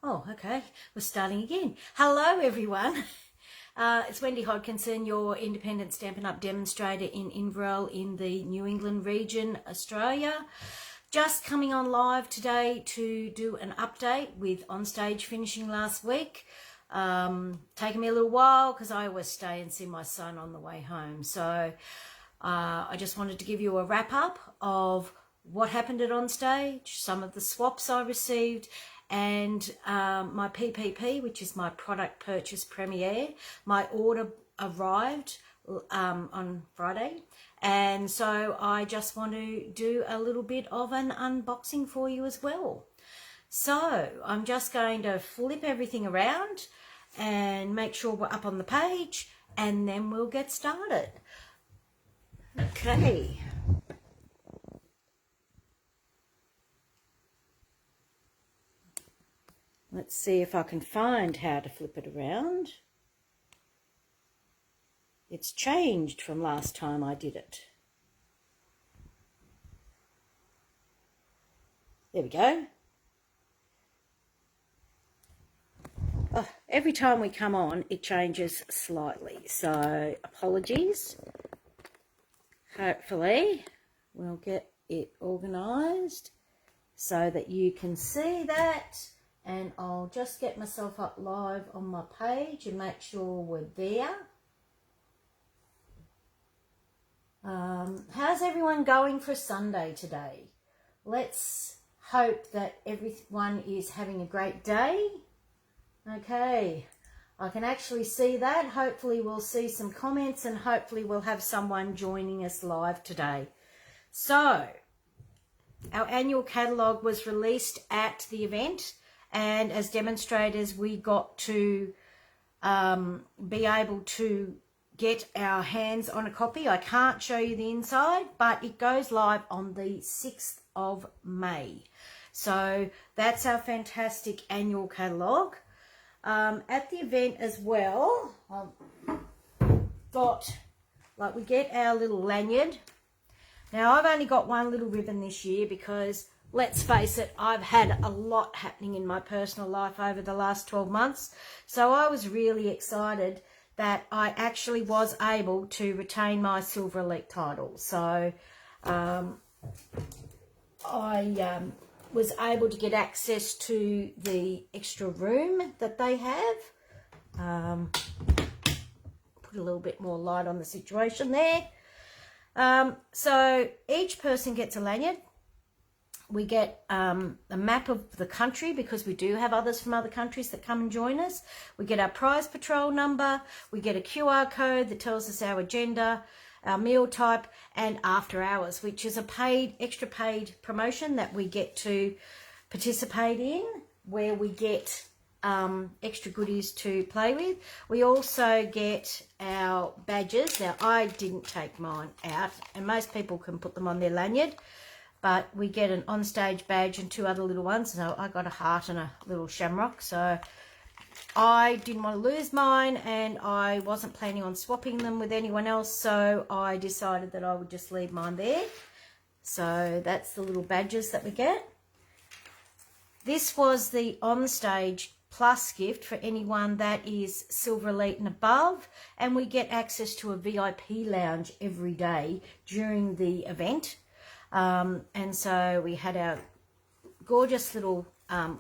Oh, okay. We're starting again. Hello, everyone. It's Wendy Hodkinson, your independent Stampin' Up! Demonstrator in Inverell in the New England region, Australia. Just coming on live today to do an update with OnStage finishing last week. Taking me a little while because I always stay and see my son on the way home. So I just wanted to give you a wrap up of what happened at OnStage, some of the swaps I received, and my PPP, which is my product purchase premiere. My order arrived on Friday, and so I just want to do a little bit of an unboxing for you as well. So I'm just going to flip everything around and make sure we're up on the page, and then we'll get started. Okay. Let's see if I can find how to flip it around. It's changed from last time I did it. There we go. Oh, every time we come on, it changes slightly. So apologies. Hopefully we'll get it organised so that you can see that. And I'll just get myself up live on my page and make sure we're there. How's everyone going for Sunday today? Let's hope that everyone is having a great day. Okay, I can actually see that. Hopefully we'll see some comments and hopefully we'll have someone joining us live today. So, our annual catalogue was released at the event. And as demonstrators, we got to be able to get our hands on a copy. I can't show you the inside, but it goes live on the 6th of May. So that's our fantastic annual catalogue. At the event as well, we get our little lanyard. Now, I've only got one little ribbon this year because, let's face it, I've had a lot happening in my personal life over the last 12 months. So I was really excited that I actually was able to retain my Silver Elite title. So I was able to get access to the extra room that they have. Put a little bit more light on the situation there. So each person gets a lanyard. We get a map of the country because we do have others from other countries that come and join us. We get our prize patrol number. We get a QR code that tells us our agenda, our meal type, and after hours, which is a extra paid promotion that we get to participate in, where we get extra goodies to play with. We also get our badges. Now, I didn't take mine out, and most people can put them on their lanyard. But we get an OnStage badge and two other little ones. So I got a heart and a little shamrock. So I didn't want to lose mine and I wasn't planning on swapping them with anyone else. So I decided that I would just leave mine there. So that's the little badges that we get. This was the OnStage Plus gift for anyone that is Silver Elite and above. And we get access to a VIP lounge every day during the event. And so we had our gorgeous little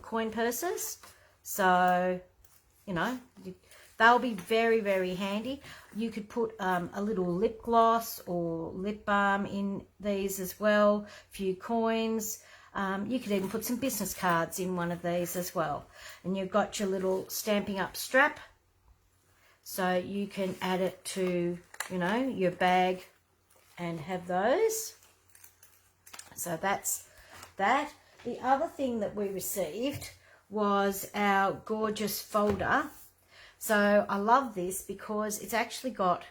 coin purses. So, you know, they'll be very, very handy. You could put a little lip gloss or lip balm in these as well, a few coins. You could even put some business cards in one of these as well. And you've got your little Stampin' Up! Strap. So you can add it to, you know, your bag and have those. So that's that. The other thing that we received was our gorgeous folder. So I love this because it's actually got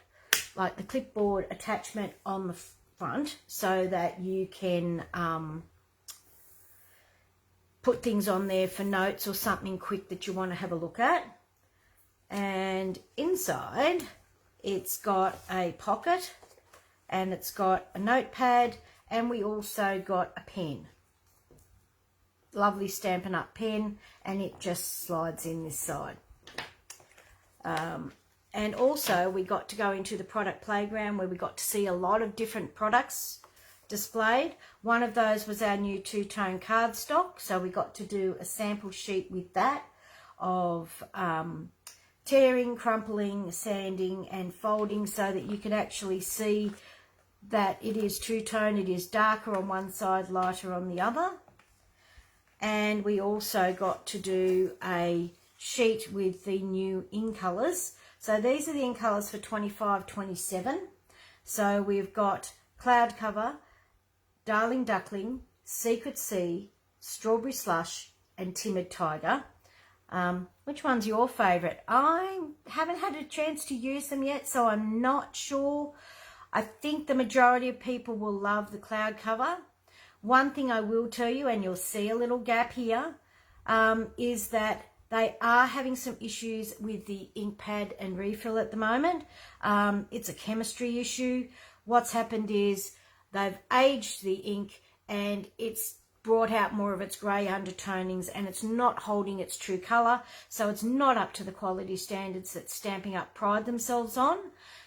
like the clipboard attachment on the front so that you can put things on there for notes or something quick that you want to have a look at. And inside it's got a pocket and it's got a notepad. And we also got a pen. lovely Stampin' Up pen, and it just slides in this side. And also we got to go into the product playground where we got to see a lot of different products displayed. One of those was our new two-tone cardstock, so we got to do a sample sheet with that of tearing, crumpling, sanding and folding, so that you can actually see that it is two-tone. It is darker on one side, lighter on the other. And we also got to do a sheet with the new in colours. So these are the in colours for 25-27. So we've got Cloud Cover, Darling Duckling, Secret Sea, Strawberry Slush and Timid Tiger. Which one's your favourite? I haven't had a chance to use them yet, so I'm not sure. I think the majority of people will love the Cloud Cover. One thing I will tell you, and you'll see a little gap here, is that they are having some issues with the ink pad and refill at the moment. It's a chemistry issue. What's happened is they've aged the ink and it's brought out more of its grey undertonings, and it's not holding its true colour, so it's not up to the quality standards that Stampin' Up pride themselves on.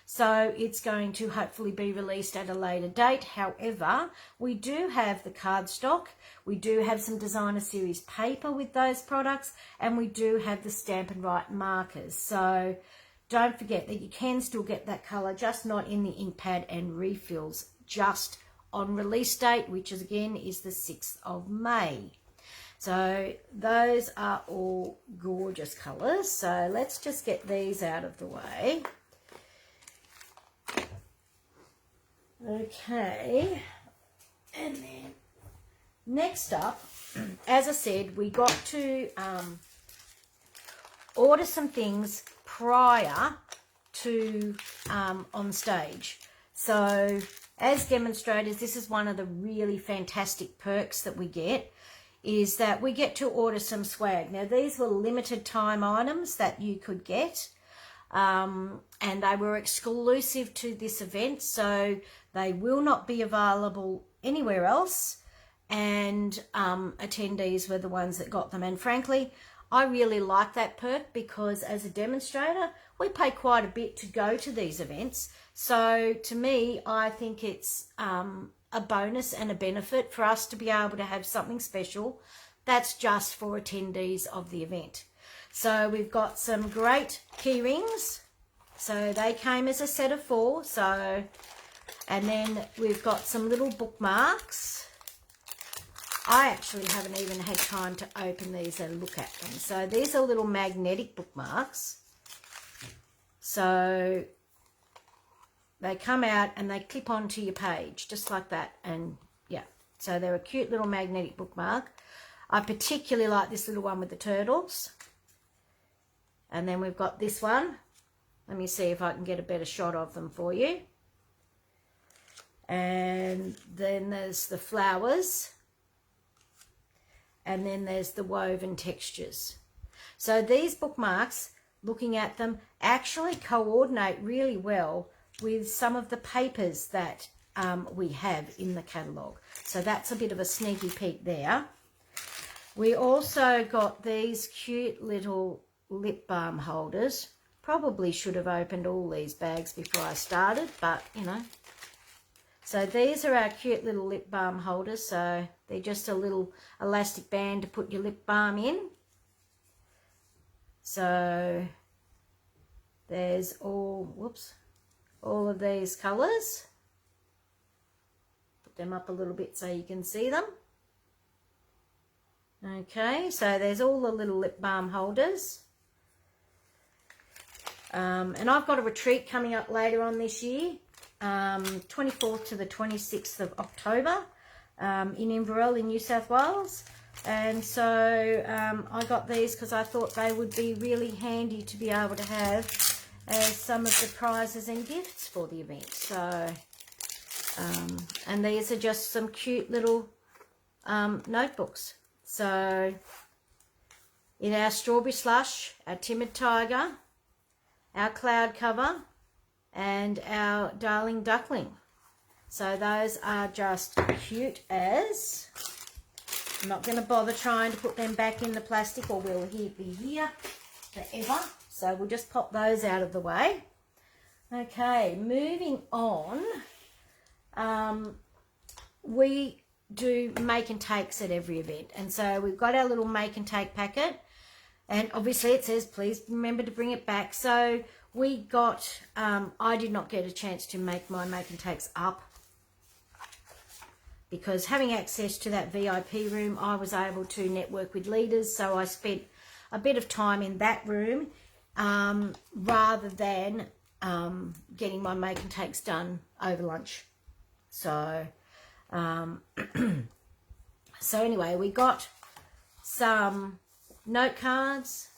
So it's going to hopefully be released at a later date. However, we do have the cardstock, we do have some designer series paper with those products, and we do have the Stampin' Right markers. So don't forget that you can still get that colour, just not in the ink pad and refills, just on release date, which is again is the 6th of May. So those are all gorgeous colours. So let's just get these out of the way. Okay, and then next up, as I said, we got to order some things prior to OnStage. So as demonstrators, this is one of the really fantastic perks that we get, is that we get to order some swag. Now, these were limited time items that you could get, and they were exclusive to this event, so they will not be available anywhere else, and attendees were the ones that got them. And frankly, I really like that perk, because as a demonstrator, we pay quite a bit to go to these events. So to me, I think it's a bonus and a benefit for us to be able to have something special that's just for attendees of the event. So we've got some great key rings. So they came as a set of 4. So, and then we've got some little bookmarks. I actually haven't even had time to open these and look at them. So these are little magnetic bookmarks. So they come out and they clip onto your page just like that. And yeah, so they're a cute little magnetic bookmark. I particularly like this little one with the turtles. And then we've got this one. Let me see if I can get a better shot of them for you. And then there's the flowers. And then there's the woven textures. So these bookmarks, looking at them, actually coordinate really well with some of the papers that we have in the catalogue. So that's a bit of a sneaky peek there. We also got these cute little lip balm holders. Probably should have opened all these bags before I started, but you know. So these are our cute little lip balm holders. So they're just a little elastic band to put your lip balm in. So there's all of these colours. Put them up a little bit so you can see them. Okay, so there's all the little lip balm holders. And I've got a retreat coming up later on this year, 24th to the 26th of October in Inverell in New South Wales. And so I got these because I thought they would be really handy to be able to have as some of the prizes and gifts for the event. So, and these are just some cute little notebooks. So in our Strawberry Slush, our Timid Tiger, our Cloud Cover, and our Darling Duckling. So those are just cute as. I'm not going to bother trying to put them back in the plastic, or we'll be here forever. So we'll just pop those out of the way. Okay, moving on. We do make and takes at every event. And so we've got our little make and take packet. And obviously it says, please remember to bring it back. So we got, I did not get a chance to make my make and takes up, because having access to that VIP room, I was able to network with leaders. So I spent a bit of time in that room rather than getting my make and takes done over lunch. So, so anyway, we got some note cards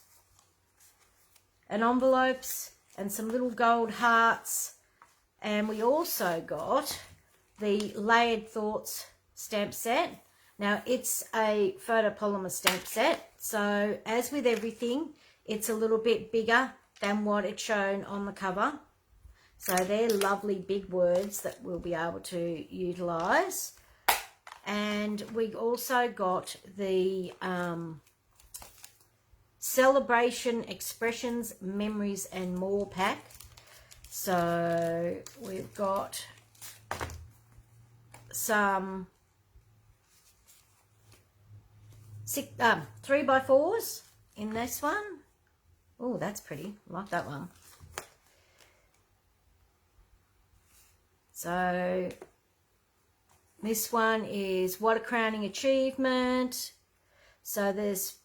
and envelopes and some little gold hearts. And we also got the Layered Thoughts stamp set. Now, it's a photopolymer stamp set, so as with everything, it's a little bit bigger than what it's shown on the cover. So they're lovely big words that we'll be able to utilise. And we also got the Celebration Expressions, Memories and More pack. So we've got some 3x4s in this one. Oh, that's pretty. I like that one. So this one is What a Crowning Achievement. So there's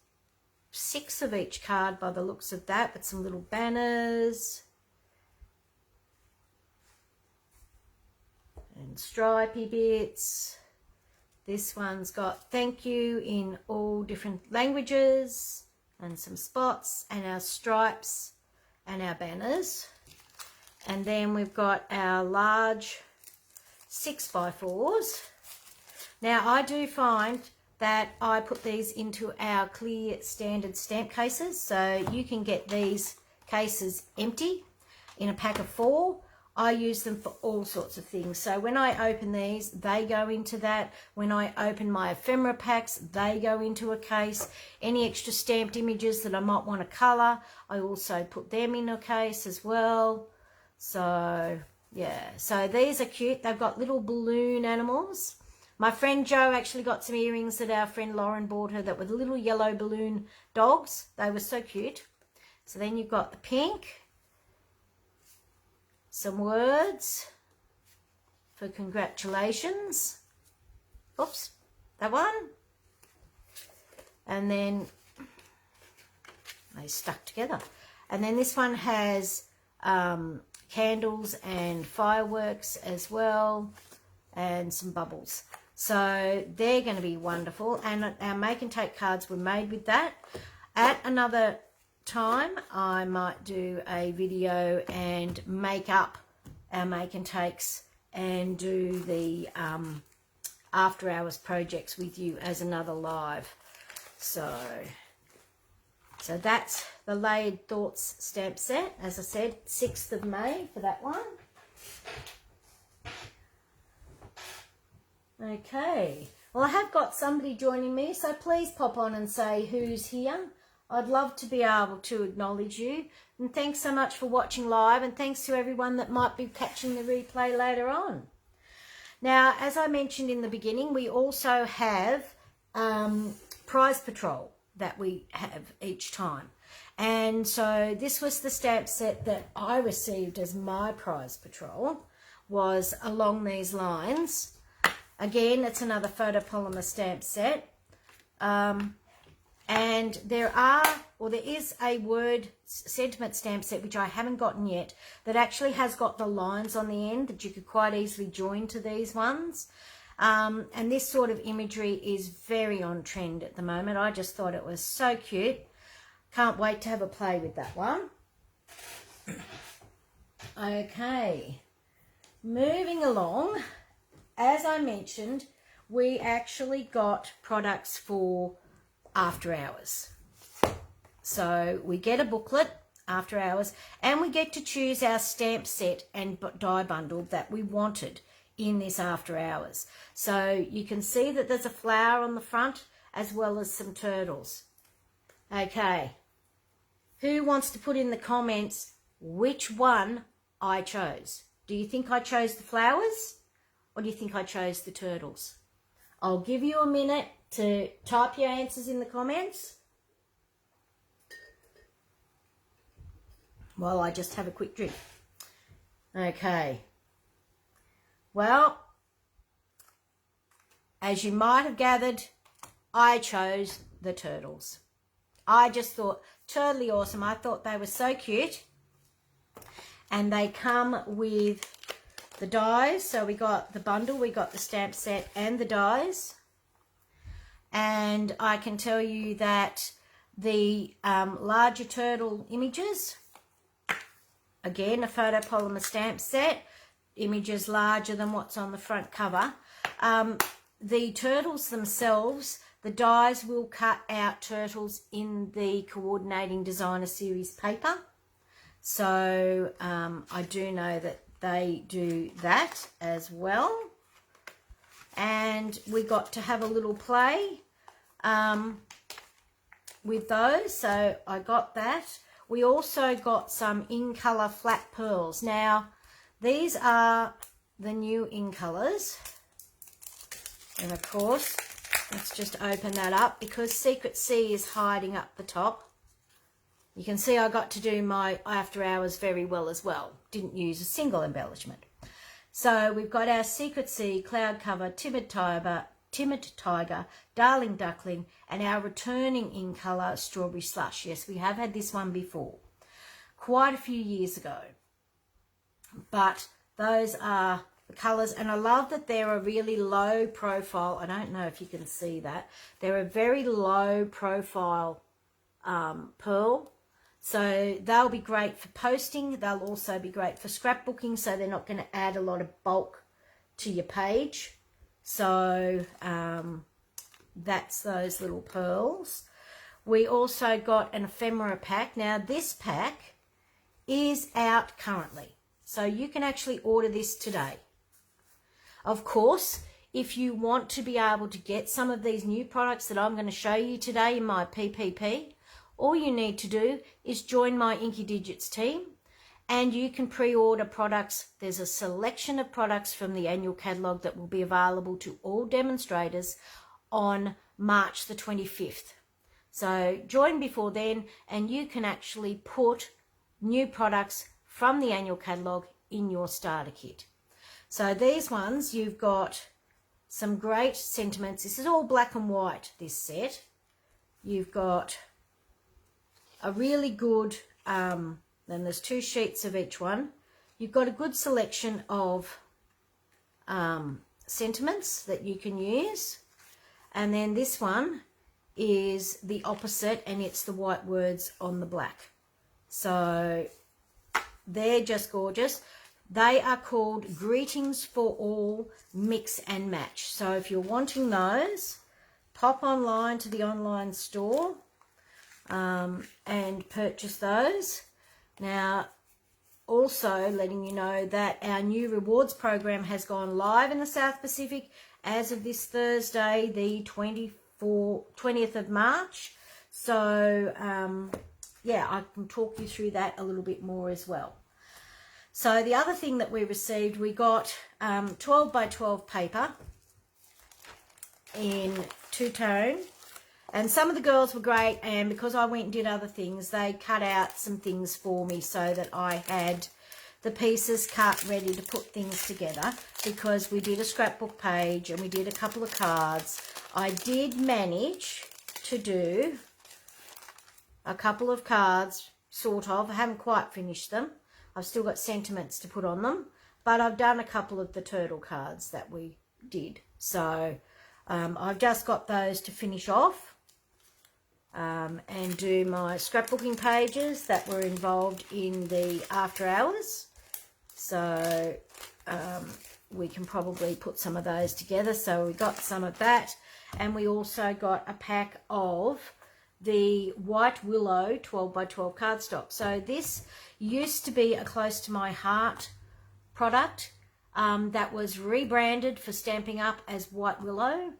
6 of each card by the looks of that, with some little banners and stripy bits. This one's got thank you in all different languages and some spots and our stripes and our banners. And then we've got our large 6x4s. Now I do find that I put these into our clear standard stamp cases, so you can get these cases empty in a pack of 4. I use them for all sorts of things. So when I open these, they go into that. When I open my ephemera packs, they go into a case. Any extra stamped images that I might want to colour, I also put them in a case as well. So yeah, so these are cute. They've got little balloon animals. My friend Jo actually got some earrings that our friend Lauren bought her that were little yellow balloon dogs. They were so cute. So then you've got the pink, some words for congratulations. Oops, that one. And then they stuck together. And then this one has candles and fireworks as well, and some bubbles. So they're going to be wonderful. And our make and take cards were made with that. At another time, I might do a video and make up our make and takes and do the after hours projects with you as another live. So that's the Layered Thoughts stamp set. As I said, 6th of May for that one. Okay, well, I have got somebody joining me, so please pop on and say who's here. I'd love to be able to acknowledge you. And thanks so much for watching live, and thanks to everyone that might be catching the replay later on. Now, as I mentioned in the beginning, we also have prize patrol that we have each time. And so this was the stamp set that I received as my prize patrol, was along these lines. Again, it's another photopolymer stamp set. And there is a word sentiment stamp set, which I haven't gotten yet, that actually has got the lines on the end that you could quite easily join to these ones. And this sort of imagery is very on trend at the moment. I just thought it was so cute. Can't wait to have a play with that one. Okay, moving along. As I mentioned, we actually got products for after hours. So we get a booklet after hours, and we get to choose our stamp set and die bundle that we wanted in this after hours. So you can see that there's a flower on the front, as well as some turtles. Okay, who wants to put in the comments which one I chose? Do you think I chose the flowers or do you think I chose the turtles? I'll give you a minute to type your answers in the comments while I just have a quick drink. Okay. Well, as you might have gathered, I chose the turtles. I just thought, totally awesome. I thought they were so cute. And they come with the dies. So we got the bundle, we got the stamp set and the dies. And I can tell you that the larger turtle images, again, a photopolymer stamp set, images larger than what's on the front cover. The turtles themselves, the dies will cut out turtles in the Coordinating Designer Series paper. So I do know that they do that as well. And we got to have a little play with those. So I got that. We also got some in colour flat pearls. Now, these are the new in colours. And of course, let's just open that up because Secret C is hiding up the top. You can see I got to do my after hours very well as well. Didn't use a single embellishment. So we've got our Secret C, Cloud Cover, Timid Tiger, Darling Duckling, and our returning in colour Strawberry Slush. Yes, we have had this one before, quite a few years ago. But those are the colours, and I love that they're a really low profile. I don't know if you can see that. They're a very low profile pearl. So they'll be great for posting. They'll also be great for scrapbooking, so they're not going to add a lot of bulk to your page. So that's those little pearls. We also got an ephemera pack. Now this pack is out currently, so you can actually order this today. Of course, if you want to be able to get some of these new products that I'm going to show you today in my PPP, all you need to do is join my Inky Digits team and you can pre-order products. There's a selection of products from the annual catalogue that will be available to all demonstrators on March the 25th. So join before then and you can actually put new products from the annual catalogue in your starter kit. So these ones, you've got some great sentiments. This is all black and white, this set. You've got a really good, then there's 2 sheets of each one. You've got a good selection of sentiments that you can use. And then this one is the opposite, and it's the white words on the black. So they're just gorgeous. They are called Greetings for All Mix and Match. So if you're wanting those, pop online to the online store and purchase those. Now, also letting you know that our new rewards program has gone live in the South Pacific as of this Thursday, the 20th of March. So, yeah, I can talk you through that a little bit more as well. So the other thing that we received, we got 12 by 12 paper in 2-tone. And some of the girls were great, and because I went and did other things, they cut out some things for me so that I had the pieces cut ready to put things together, because we did a scrapbook page and we did a couple of cards. I did manage to do a couple of cards, sort of. I haven't quite finished them. I've still got sentiments to put on them, but I've done a couple of the turtle cards that we did. So I've just got those to finish off and do my scrapbooking pages that were involved in the after hours. So we can probably put some of those together. So we got some of that, and we also got a pack of the White Willow 12 by 12 cardstock. So this used to be a Close to My Heart product that was rebranded for Stampin' Up! As White Willow.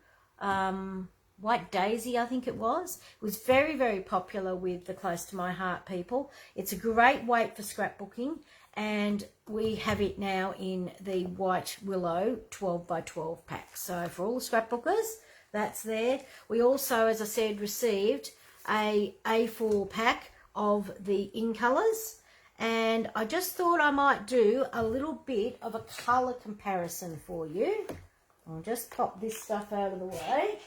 White Daisy, I think it was. It was very, very popular with the Close to My Heart people. It's a great weight for scrapbooking, and we have it now in the White Willow 12 by 12 pack. So for all the scrapbookers, that's there. We also, as I said, received a A4 pack of the in colours, and I just thought I might do a little bit of a colour comparison for you. I'll just pop this stuff out of the way.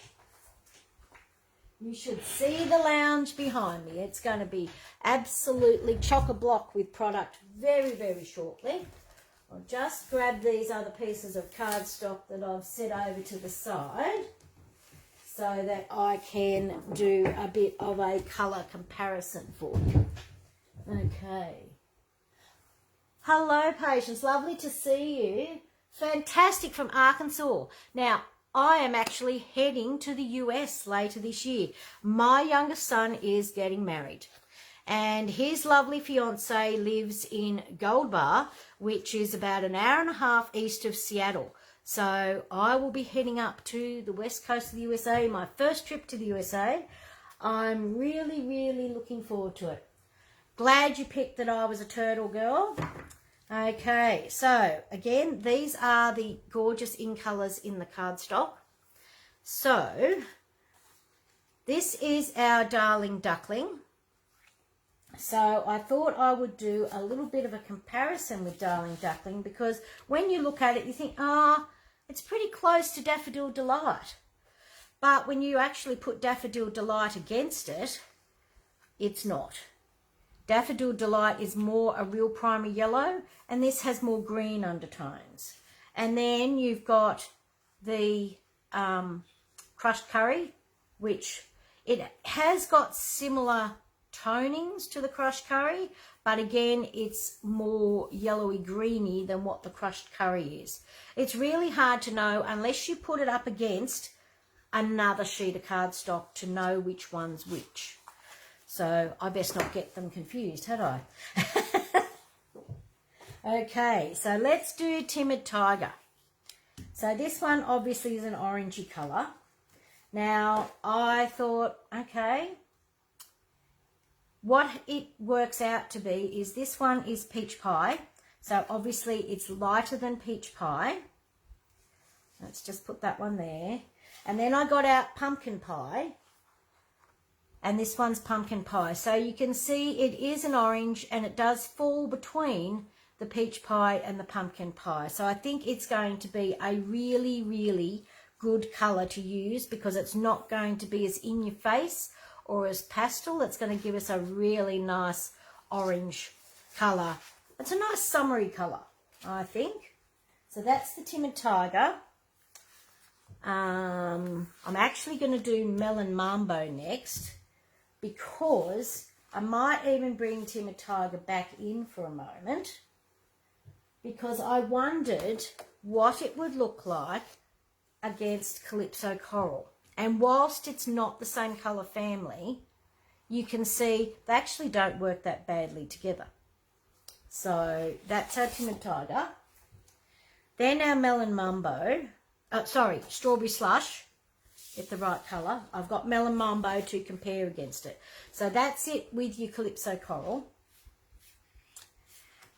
You should see the lounge behind me. It's going to be absolutely chock-a-block with product very, very shortly. I'll just grab these other pieces of cardstock that I've set over to the side so that I can do a bit of a colour comparison for you. Okay. Hello, patients. Lovely to see you. Fantastic from Arkansas. Now, I am actually heading to the US later this year. My youngest son is getting married, and his lovely fiance lives in Gold Bar, which is about an hour and a half east of Seattle. So I will be heading up to the west coast of the USA, my first trip to the USA. I'm really, really looking forward to it. Glad you picked that I was a turtle girl. Okay, so again, these are the gorgeous in colours in the cardstock. So this is our darling duckling. So I thought I would do a little bit of a comparison with darling duckling, because when you look at it, you think, it's pretty close to Daffodil Delight. But when you actually put Daffodil Delight against it, it's not. Daffodil Delight is more a real primary yellow, and this has more green undertones. And then you've got the crushed curry, which it has got similar tonings to the crushed curry, but again, it's more yellowy greeny than what the crushed curry is. It's really hard to know unless you put it up against another sheet of cardstock to know which one's which. So I best not get them confused, had I? Okay, so let's do Timid Tiger. So this one obviously is an orangey colour. Now I thought, okay, what it works out to be is this one is peach pie. So obviously it's lighter than peach pie. Let's just put that one there. And then I got out pumpkin pie. And this one's pumpkin pie. So you can see it is an orange, and it does fall between the peach pie and the pumpkin pie. So I think it's going to be a really, really good colour to use, because it's not going to be as in your face or as pastel. It's going to give us a really nice orange colour. It's a nice summery colour, I think. So that's the Timid Tiger. I'm actually going to do Melon Mambo next, because I might even bring Timid Tiger back in for a moment, because I wondered what it would look like against Calypso Coral. And whilst it's not the same colour family, you can see they actually don't work that badly together. So that's our Timid Tiger. Then our Melon Mambo, Strawberry Slush. Get the right colour. I've got Melon Mambo to compare against it. So that's it with your Calypso Coral.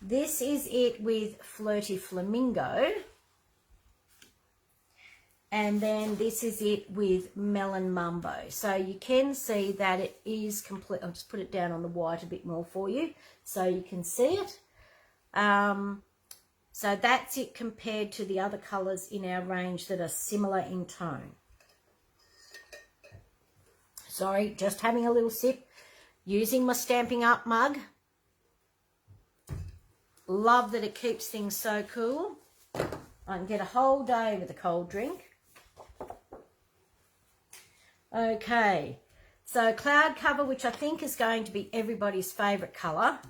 This is it with Flirty Flamingo. And then this is it with Melon Mambo. So you can see that it is complete. I'll just put it down on the white a bit more for you so you can see it. So that's it compared to the other colours in our range that are similar in tone. Sorry, just having a little sip, using my Stampin' Up mug. Love that it keeps things so cool. I can get a whole day with a cold drink. Okay, so Cloud Cover, which I think is going to be everybody's favourite colour.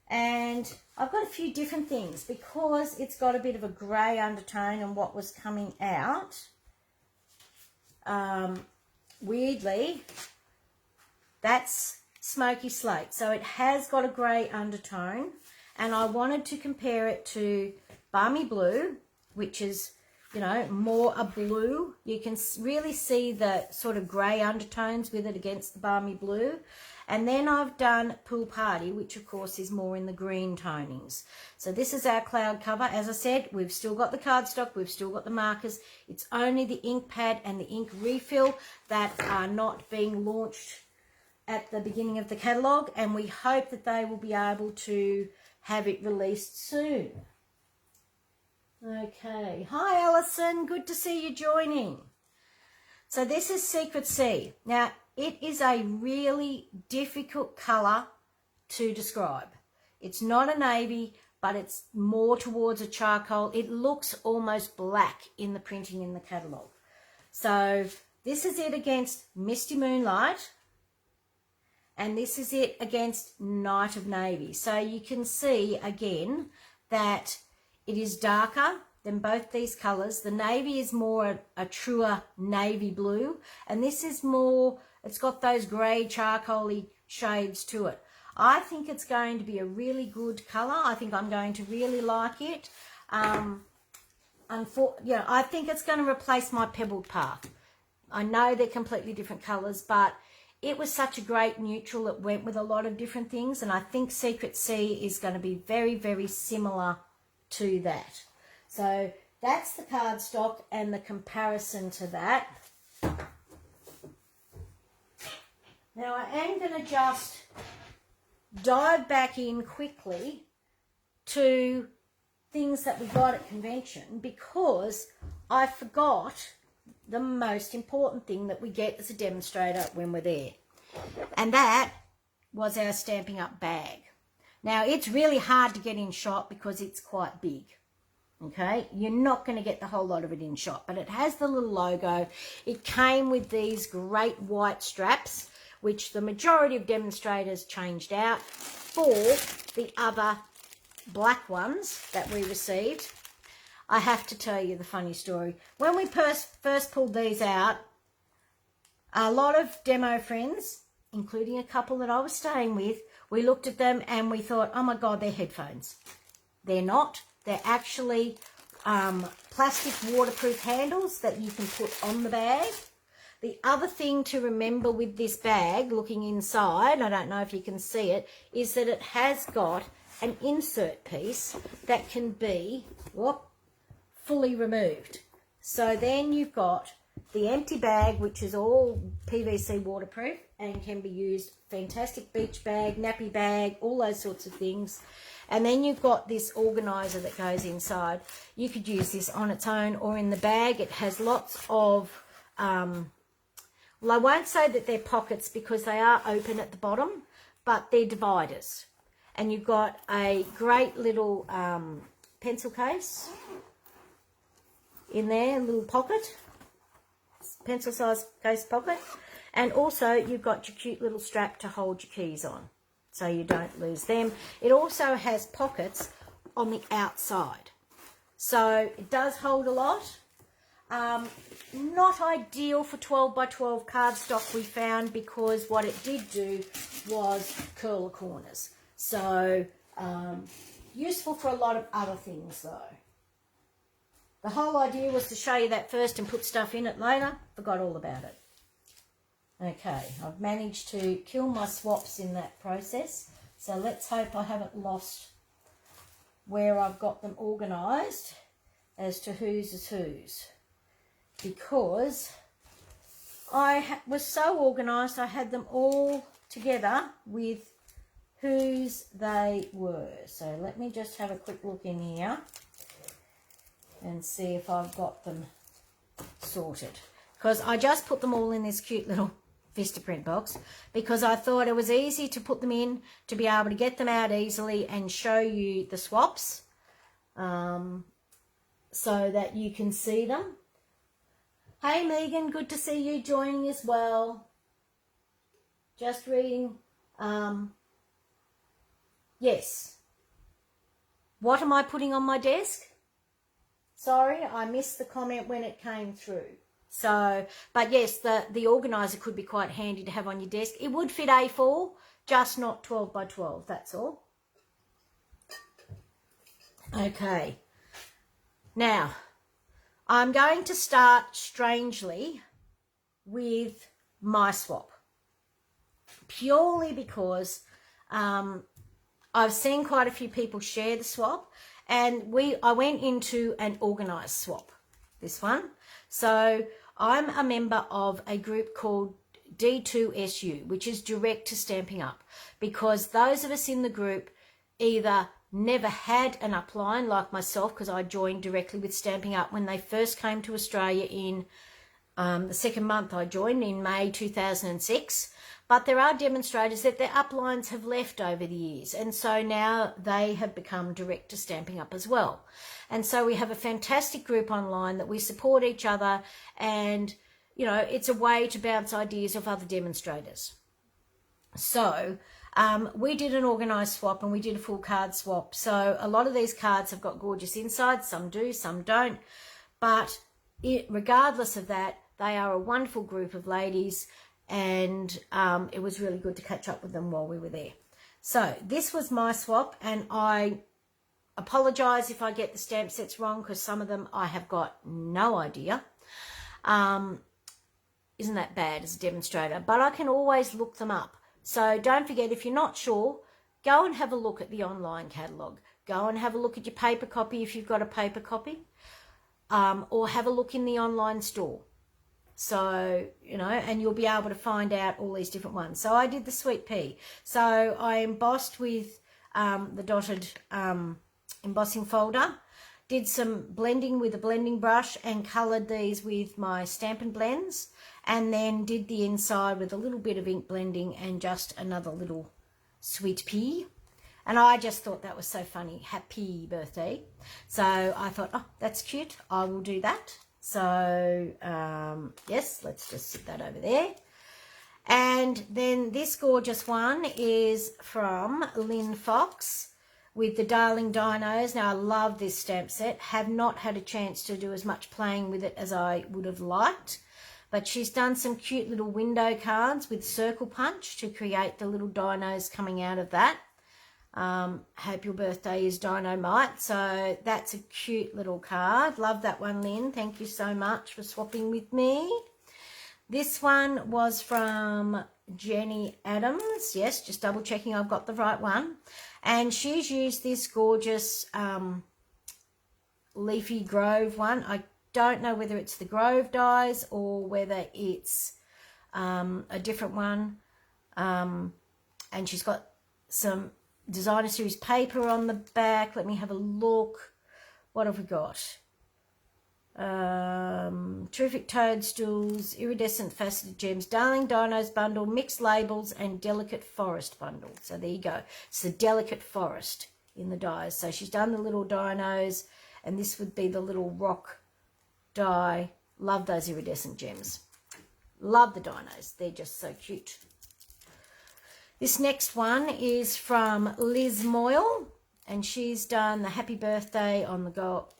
And I've got a few different things, because it's got a bit of a grey undertone and what was coming out. Weirdly, that's Smoky Slate. So it has got a grey undertone, and I wanted to compare it to Balmy Blue, which is you know, more a blue. You can really see the sort of grey undertones with it against the balmy blue. And then I've done Pool Party, which of course is more in the green tonings. So this is our cloud cover. As I said, we've still got the cardstock, we've still got the markers. It's only the ink pad and the ink refill that are not being launched at the beginning of the catalogue, and we hope that they will be able to have it released soon. Okay, hi Alison, good to see you joining. So this is Secret C. Now, it is a really difficult colour to describe. It's not a navy, but it's more towards a charcoal. It looks almost black in the printing in the catalogue. So this is it against Misty Moonlight, and this is it against Night of Navy. So you can see again that it is darker than both these colours. The navy is more a truer navy blue, and this is more, it's got those grey charcoaly shades to it. I think it's going to be a really good colour. I think I'm going to really like it. I think it's going to replace my Pebbled Path. I know they're completely different colours, but it was such a great neutral. It went with a lot of different things, and I think Secret C is going to be very, very similar to that. So that's the cardstock and the comparison to that. Now I am going to just dive back in quickly to things that we got at convention, because I forgot the most important thing that we get as a demonstrator when we're there, and that was our Stampin' Up bag. Now it's really hard to get in shot because it's quite big. Okay, you're not going to get the whole lot of it in shot, but it has the little logo. It came with these great white straps, which the majority of demonstrators changed out for the other black ones that we received. I have to tell you the funny story. When we first pulled these out, a lot of demo friends, including a couple that I was staying with, we looked at them and we thought, oh my God, they're headphones. They're not. They're actually plastic waterproof handles that you can put on the bag. The other thing to remember with this bag, looking inside, I don't know if you can see it, is that it has got an insert piece that can be fully removed. So then you've got the empty bag, which is all PVC waterproof and can be used, fantastic beach bag, nappy bag, all those sorts of things. And then you've got this organizer that goes inside. You could use this on its own or in the bag. It has lots of, well, I won't say that they're pockets because they are open at the bottom, but they're dividers. And you've got a great little pencil case in there, a little pocket, pencil size case pocket. And also you've got your cute little strap to hold your keys on, so you don't lose them. It also has pockets on the outside, so it does hold a lot. Not ideal for 12 by 12 cardstock, we found, because what it did do was curl the corners. So useful for a lot of other things though. The whole idea was to show you that first and put stuff in it later. Forgot all about it. Okay, I've managed to kill my swaps in that process, so let's hope I haven't lost where I've got them organised as to whose is whose, because I was so organised I had them all together with whose they were. So let me just have a quick look in here and see if I've got them sorted, because I just put them all in this cute little Vistaprint box because I thought it was easy to put them in, to be able to get them out easily and show you the swaps so that you can see them. Hey Megan, good to see you joining as well. Just reading. Yes. What am I putting on my desk? Sorry, I missed the comment when it came through. So, but yes, the organizer could be quite handy to have on your desk. It would fit A4, just not 12 by 12, that's all. Okay. Now, I'm going to start strangely with my swap, purely because I've seen quite a few people share the swap, and I went into an organised swap, this one. So I'm a member of a group called D2SU, which is direct to Stamping Up, because those of us in the group either never had an upline like myself, because I joined directly with Stamping Up when they first came to Australia in the second month I joined in May 2006. But there are demonstrators that their uplines have left over the years, and so now they have become direct to Stamping Up as well. And so we have a fantastic group online that we support each other, and you know, it's a way to bounce ideas off other demonstrators. So we did an organised swap, and we did a full card swap. So a lot of these cards have got gorgeous insides. Some do, some don't. But regardless of that, they are a wonderful group of ladies, and it was really good to catch up with them while we were there. So this was my swap, and I apologise if I get the stamp sets wrong, because some of them I have got no idea. Isn't that bad as a demonstrator? But I can always look them up. So don't forget, if you're not sure, go and have a look at the online catalogue. Go and have a look at your paper copy if you've got a paper copy, or have a look in the online store. So, you know, and you'll be able to find out all these different ones. So I did the Sweet Pea. So I embossed with the dotted embossing folder, did some blending with a blending brush and coloured these with my Stampin' Blends, and then did the inside with a little bit of ink blending and just another little Sweet Pea. And I just thought that was so funny. Happy birthday. So I thought, oh, that's cute. I will do that. So, yes, let's just sit that over there. And then this gorgeous one is from Lynn Fox with the Darling Dinos. Now, I love this stamp set. Have not had a chance to do as much playing with it as I would have liked. But she's done some cute little window cards with circle punch to create the little dinos coming out of that. Hope your birthday is Dynamite. So that's a cute little card. Love that one, Lynn. Thank you so much for swapping with me. This one was from Jenny Adams. Yes, just double checking I've got the right one. And she's used this gorgeous Leafy Grove one. I don't know whether it's the Grove dies or whether it's a different one. And she's got some Designer Series paper on the back. Let me have a look. What have we got? Terrific Toadstools, Iridescent Faceted Gems, Darling Dinos bundle, Mixed Labels, and Delicate Forest bundle. So there you go. It's the Delicate Forest in the dies. So she's done the little dinos, and this would be the little rock die. Love those iridescent gems. Love the dinos. They're just so cute. This next one is from Liz Moyle, and she's done the happy birthday on the gold.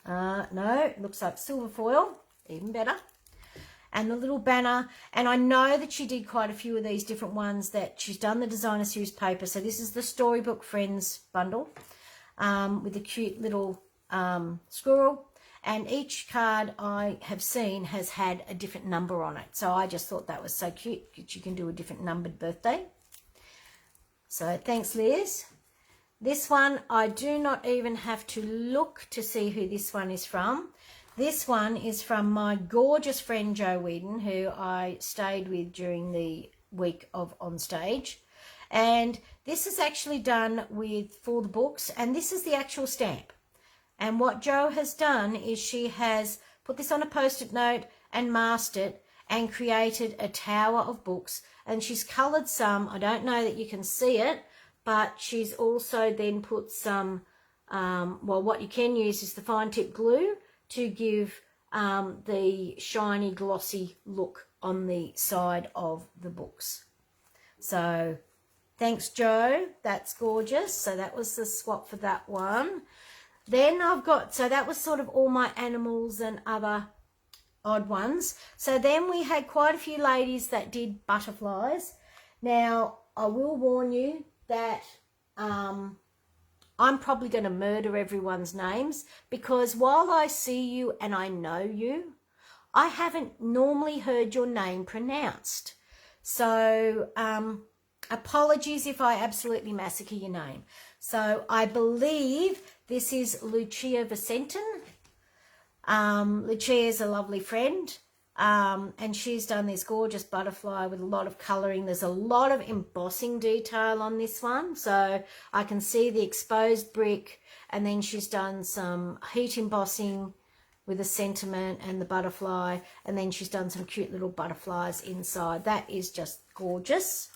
No, it looks like silver foil, even better. And the little banner. And I know that she did quite a few of these different ones, that she's done the Designer Series paper. So this is the Storybook Friends bundle with the cute little squirrel. And each card I have seen has had a different number on it. So I just thought that was so cute that you can do a different numbered birthday. So thanks, Liz. This one, I do not even have to look to see who this one is from. This one is from my gorgeous friend Jo Whedon, who I stayed with during the week of OnStage. And this is actually done with For the Books, and this is the actual stamp. And what Jo has done is she has put this on a post-it note and masked it and created a tower of books. And she's coloured some, I don't know that you can see it, but she's also then put some, well, what you can use is the fine tip glue to give the shiny, glossy look on the side of the books. So thanks, Jo. That's gorgeous. So that was the swap for that one. Then I've got, so that was sort of all my animals and other odd ones. So then we had quite a few ladies that did butterflies. Now, I will warn you that I I'm probably going to murder everyone's names, because while I see you and I know you, I haven't normally heard your name pronounced. So apologies if I absolutely massacre your name. So I believe this is Lucia Vicentin. Lucia is a lovely friend, and she's done this gorgeous butterfly with a lot of colouring. There's a lot of embossing detail on this one, so I can see the exposed brick, and then she's done some heat embossing with a sentiment and the butterfly, and then she's done some cute little butterflies inside. That is just gorgeous.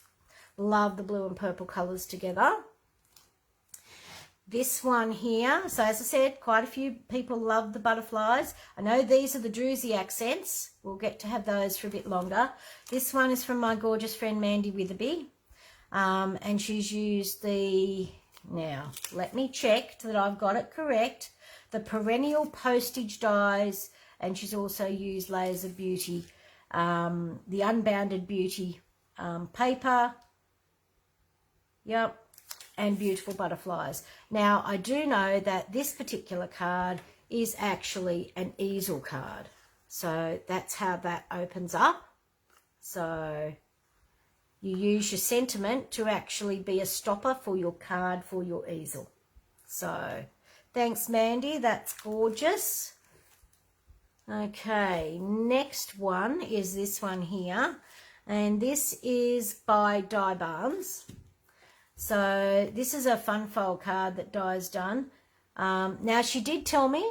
Love the blue and purple colours together. This one here, so as I said, quite a few people love the butterflies. I know these are the Druzy accents. We'll get to have those for a bit longer. This one is from my gorgeous friend Mandy Witherby, and she's used the, now let me check that I've got it correct, the perennial postage dies, and she's also used Layers of Beauty, the Unbounded Beauty paper, yep, and beautiful butterflies. Now, I do know that this particular card is actually an easel card. So that's how that opens up. So you use your sentiment to actually be a stopper for your card for your easel. So thanks, Mandy. That's gorgeous. Okay, next one is this one here. And this is by Die Barnes. So this is a fun fold card that Di's done. Now, she did tell me,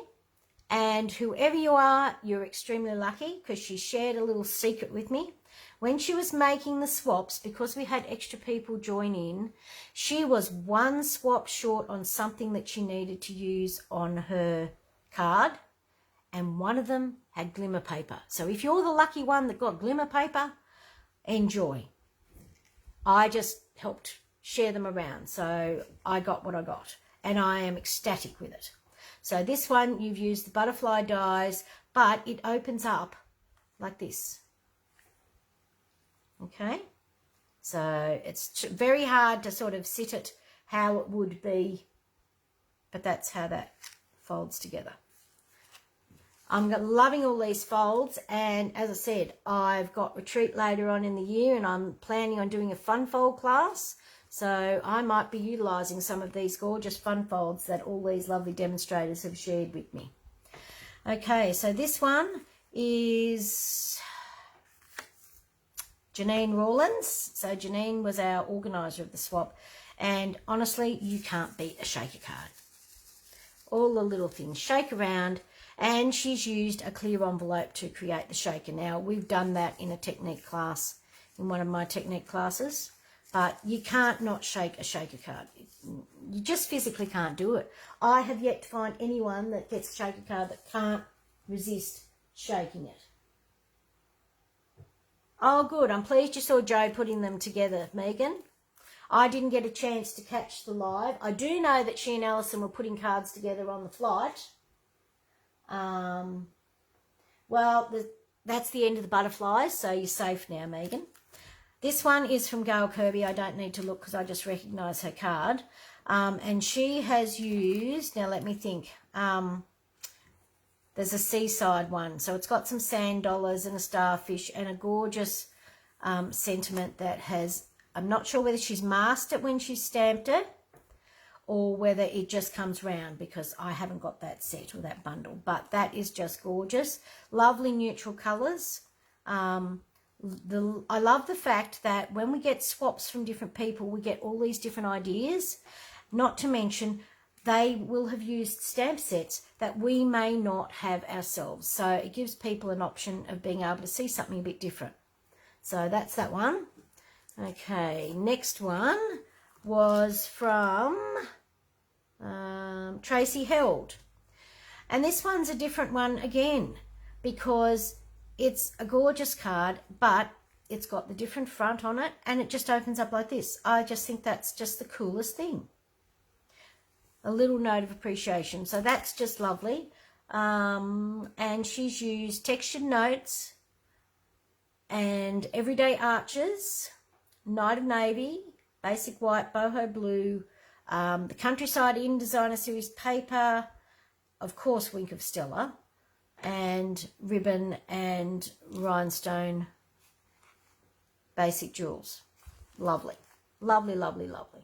and whoever you are, you're extremely lucky, because she shared a little secret with me. When she was making the swaps, because we had extra people join in, she was one swap short on something that she needed to use on her card, and one of them had glimmer paper. So if you're the lucky one that got glimmer paper, enjoy. I just helped share them around, so I got what I got, and I am ecstatic with it. So this one, you've used the butterfly dies, but it opens up like this. Okay, so it's very hard to sort of sit it how it would be, but that's how that folds together. I'm loving all these folds, and as I said, I've got retreat later on in the year, and I'm planning on doing a fun fold class. So I might be utilising some of these gorgeous fun folds that all these lovely demonstrators have shared with me. Okay, so this one is Janine Rawlins. So Janine was our organiser of the swap. And honestly, you can't beat a shaker card. All the little things shake around. And she's used a clear envelope to create the shaker. Now, we've done that in a technique class, in one of my technique classes. But you can't not shake a shaker card. You just physically can't do it. I have yet to find anyone that gets a shaker card that can't resist shaking it. Oh, good. I'm pleased you saw Joe putting them together, Megan. I didn't get a chance to catch the live. I do know that she and Alison were putting cards together on the flight. Well, that's the end of the butterflies, so you're safe now, Megan. This one is from Gail Kirby. I don't need to look because I just recognise her card. And she has used, now let me think, there's a seaside one. So it's got some sand dollars and a starfish and a gorgeous sentiment that has, I'm not sure whether she's masked it when she stamped it or whether it just comes round, because I haven't got that set or that bundle. But that is just gorgeous. Lovely neutral colours. I love the fact that when we get swaps from different people, we get all these different ideas. Not to mention, they will have used stamp sets that we may not have ourselves. So it gives people an option of being able to see something a bit different. So that's that one. Okay, next one was from Tracy Held. And this one's a different one again, because it's a gorgeous card, but it's got the different front on it, and it just opens up like this. I just think that's just the coolest thing. A little note of appreciation. So that's just lovely. And she's used Textured Notes and Everyday Arches, Night of Navy, Basic White, Boho Blue, the Countryside in Designer Series paper, of course Wink of Stella, and ribbon and rhinestone basic jewels. Lovely, lovely, lovely, lovely.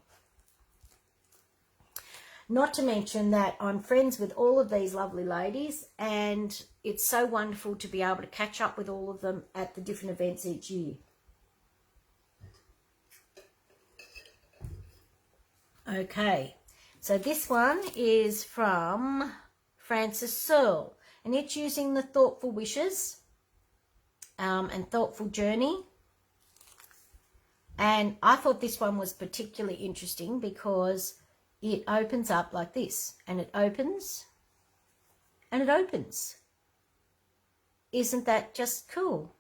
Not to mention that I'm friends with all of these lovely ladies, and it's so wonderful to be able to catch up with all of them at the different events each year. Okay, so this one is from Frances Searle, and it's using the Thoughtful Wishes and Thoughtful Journey. And I thought this one was particularly interesting because it opens up like this, and it opens, and it opens. Isn't that just cool?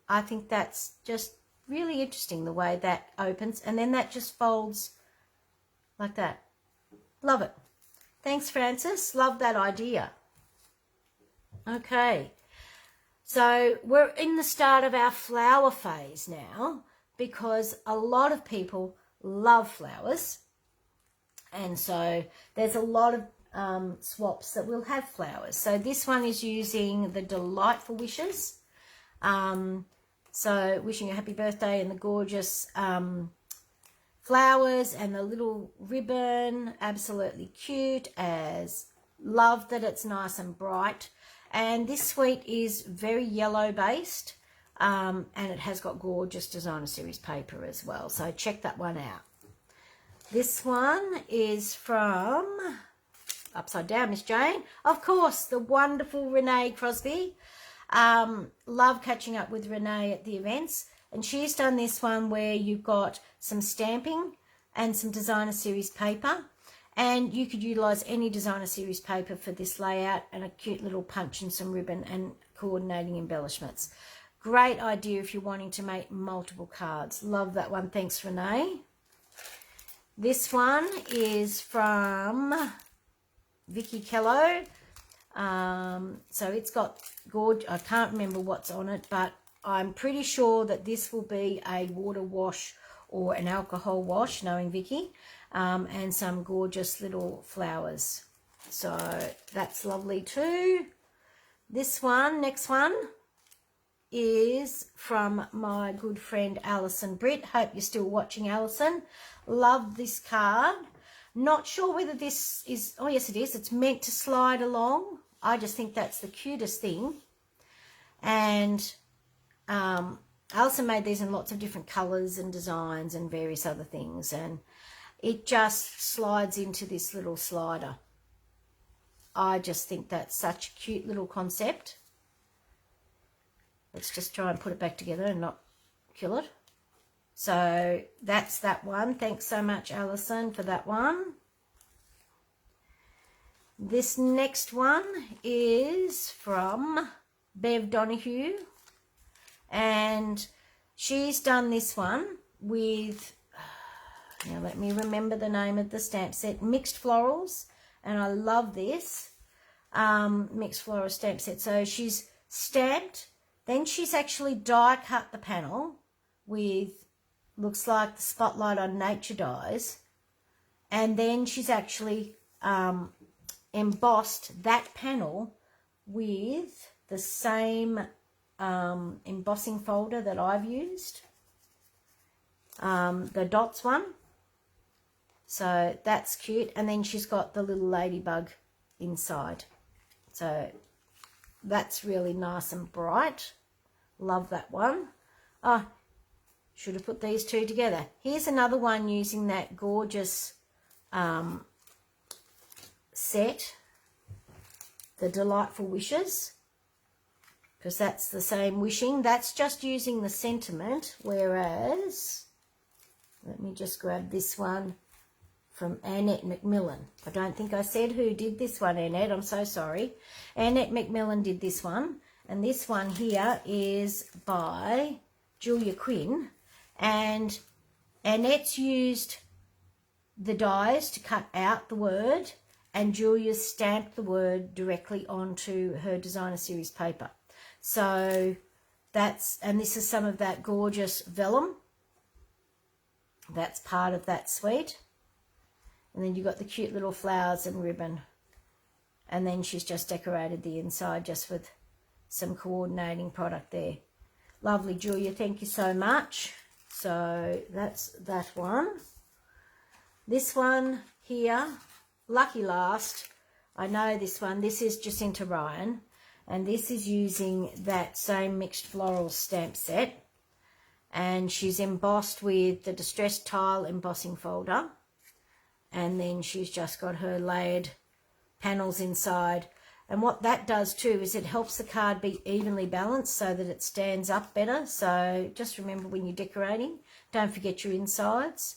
I think that's just really interesting, the way that opens, and then that just folds like that. Love it. Thanks, Frances. Love that idea. Okay, so we're in the start of our flower phase now, because a lot of people love flowers. And so there's a lot of swaps that will have flowers. So this one is using the Delightful Wishes. So wishing you a happy birthday, and the gorgeous flowers and the little ribbon. Absolutely cute. As love that it's nice and bright. And this suite is very yellow based. And it has got gorgeous Designer Series paper as well. So check that one out. This one is from Upside Down, Miss Jane. Of course, the wonderful Renee Crosby. Love catching up with Renee at the events. And she's done this one where you've got some stamping and some Designer Series paper. And you could utilise any Designer Series paper for this layout, and a cute little punch and some ribbon and coordinating embellishments. Great idea if you're wanting to make multiple cards. Love that one. Thanks, Renee. This one is from Vicky Kello. So it's got gorgeous, I can't remember what's on it, but I'm pretty sure that this will be a water wash or an alcohol wash, knowing Vicky, and some gorgeous little flowers. So that's lovely too. This one, next one, is from my good friend Alison Britt. Hope you're still watching, Alison. Love this card. Not sure whether this is, oh yes it is, it's meant to slide along. I just think that's the cutest thing. And Alison made these in lots of different colours and designs and various other things, and it just slides into this little slider. I just think that's such a cute little concept. Let's just try and put it back together and not kill it. So that's that one. Thanks so much, Alison, for that one. This next one is from Bev Donahue, and she's done this one with, now let me remember the name of the stamp set, Mixed Florals, and I love this Mixed Floral stamp set. So she's stamped, then she's actually die cut the panel with, looks like the Spotlight on Nature dies, and then she's actually embossed that panel with the same embossing folder that I've used, the dots one. So that's cute. And then she's got the little ladybug inside. So that's really nice and bright. Love that one. Oh, should have put these two together. Here's another one using that gorgeous set, the Delightful Wishes, because that's the same wishing. That's just using the sentiment, whereas, let me just grab this one from Annette McMillan. I don't think I said who did this one, Annette. I'm so sorry. Annette McMillan did this one, and this one here is by Julia Quinn, and Annette's used the dies to cut out the word, and Julia stamped the word directly onto her Designer Series paper. So that's, and this is some of that gorgeous vellum. That's part of that suite. And then you've got the cute little flowers and ribbon. And then she's just decorated the inside just with some coordinating product there. Lovely, Julia. Thank you so much. So that's that one. This one here, lucky last. I know this one. This is Jacinta Ryan. And this is using that same mixed floral stamp set. And she's embossed with the Distressed Tile embossing folder. And then she's just got her layered panels inside. And what that does too is it helps the card be evenly balanced so that it stands up better. So just remember when you're decorating, don't forget your insides.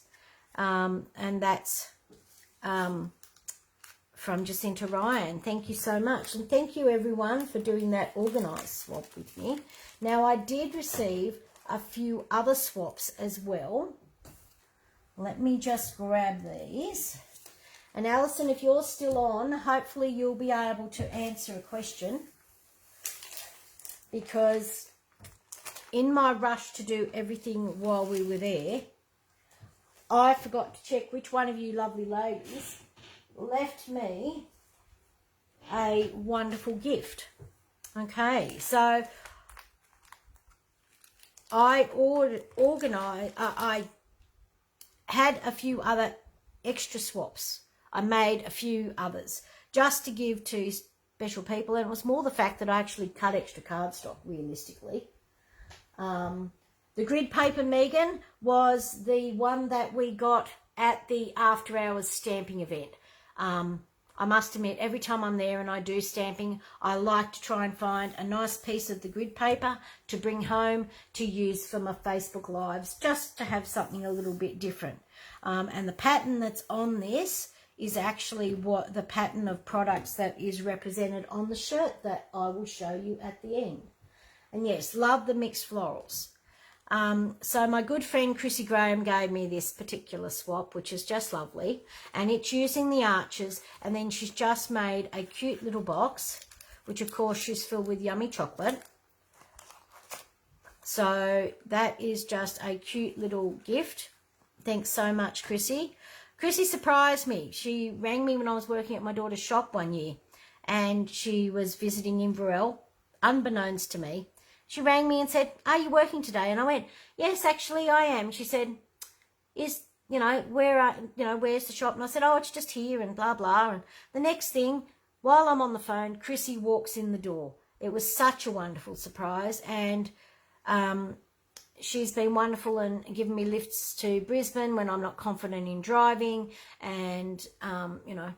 And that's from Jacinta Ryan. Thank you so much. And thank you everyone for doing that organised swap with me. Now I did receive a few other swaps as well. Let me just grab these. And Alison, if you're still on, hopefully you'll be able to answer a question. Because in my rush to do everything while we were there, I forgot to check which one of you lovely ladies left me a wonderful gift. Okay, so I had a few other extra swaps. I made a few others just to give to special people, and it was more the fact that I actually cut extra cardstock realistically. The grid paper, Megan, was the one that we got at the after hours stamping event. I must admit, every time I'm there and I do stamping, I like to try and find a nice piece of the grid paper to bring home to use for my Facebook Lives, just to have something a little bit different. And the pattern that's on this is actually what the pattern of products that is represented on the shirt that I will show you at the end. And yes, love the mixed florals. So my good friend Chrissy Graham gave me this particular swap, which is just lovely. And it's using the arches, and then she's just made a cute little box, which of course she's filled with yummy chocolate. So that is just a cute little gift. Thanks so much, Chrissy. Chrissy surprised me. She rang me when I was working at my daughter's shop one year, and she was visiting Inverell, unbeknownst to me. She rang me and said, "Are you working today?" And I went, "Yes, actually I am." She said, "Is, where's the shop?" And I said, "Oh, it's just here," and blah, blah. And the next thing, while I'm on the phone, Chrissy walks in the door. It was such a wonderful surprise. And she's been wonderful and given me lifts to Brisbane when I'm not confident in driving. And,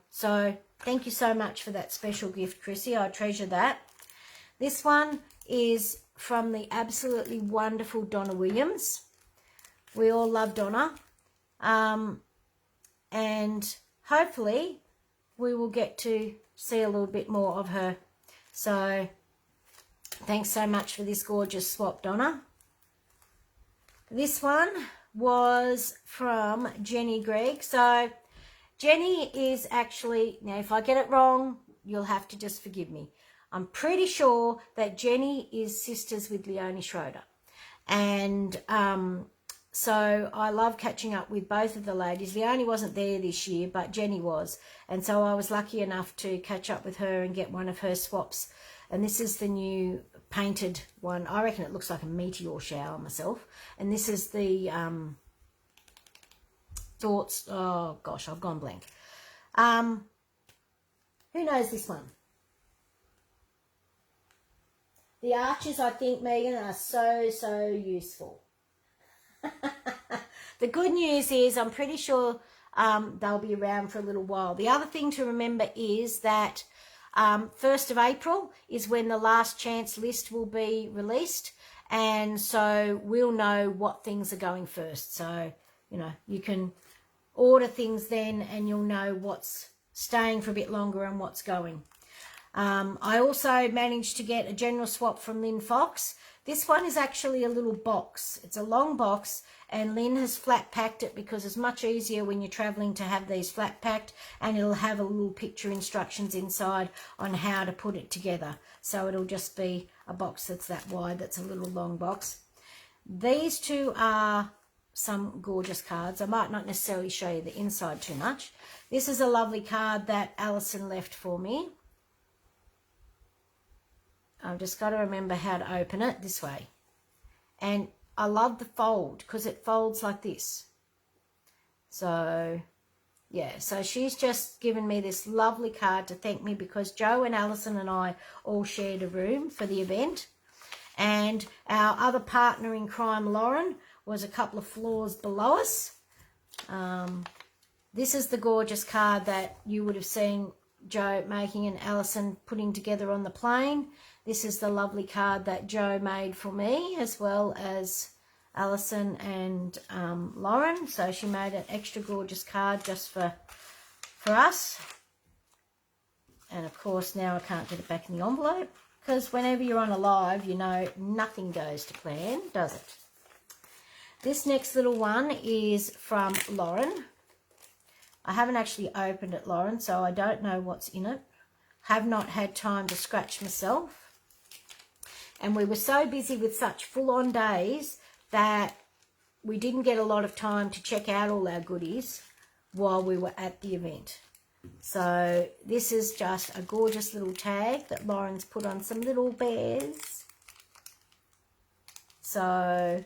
so thank you so much for that special gift, Chrissy. I treasure that. This one is from the absolutely wonderful Donna Williams. We all love Donna. And hopefully we will get to see a little bit more of her. So thanks so much for this gorgeous swap, Donna. This one was from Jenny Gregg. So Jenny is actually, now if I get it wrong, you'll have to just forgive me. I'm pretty sure that Jenny is sisters with Leonie Schroeder. And so I love catching up with both of the ladies. Leonie wasn't there this year, but Jenny was. And so I was lucky enough to catch up with her and get one of her swaps. And this is the new painted one. I reckon it looks like a meteor shower myself. And this is the Thoughts. Oh, gosh, I've gone blank. Who knows this one? The arches, I think, Megan, are so useful. The good news is I'm pretty sure they'll be around for a little while. The other thing to remember is that 1st of April is when the last chance list will be released. And so we'll know what things are going first. So, you can order things then and you'll know what's staying for a bit longer and what's going. I also managed to get a general swap from Lynn Fox. This one is actually a little box. It's a long box, and Lynn has flat packed it because it's much easier when you're traveling to have these flat packed, and it'll have a little picture instructions inside on how to put it together. So it'll just be a box that's that wide, that's a little long box. These two are some gorgeous cards. I might not necessarily show you the inside too much. This is a lovely card that Alison left for me. I've just got to remember how to open it this way. And I love the fold because it folds like this. So, yeah. So she's just given me this lovely card to thank me because Joe and Alison and I all shared a room for the event. And our other partner in crime, Lauren, was a couple of floors below us. This is the gorgeous card that you would have seen Joe making and Alison putting together on the plane. This is the lovely card that Joe made for me as well as Alison and Lauren. So she made an extra gorgeous card just for us. And of course now I can't get it back in the envelope because whenever you're on a live, you know nothing goes to plan, does it? This next little one is from Lauren. I haven't actually opened it, Lauren, so I don't know what's in it. Have not had time to scratch myself. And we were so busy with such full-on days that we didn't get a lot of time to check out all our goodies while we were at the event. So this is just a gorgeous little tag that Lauren's put on some little bears. So,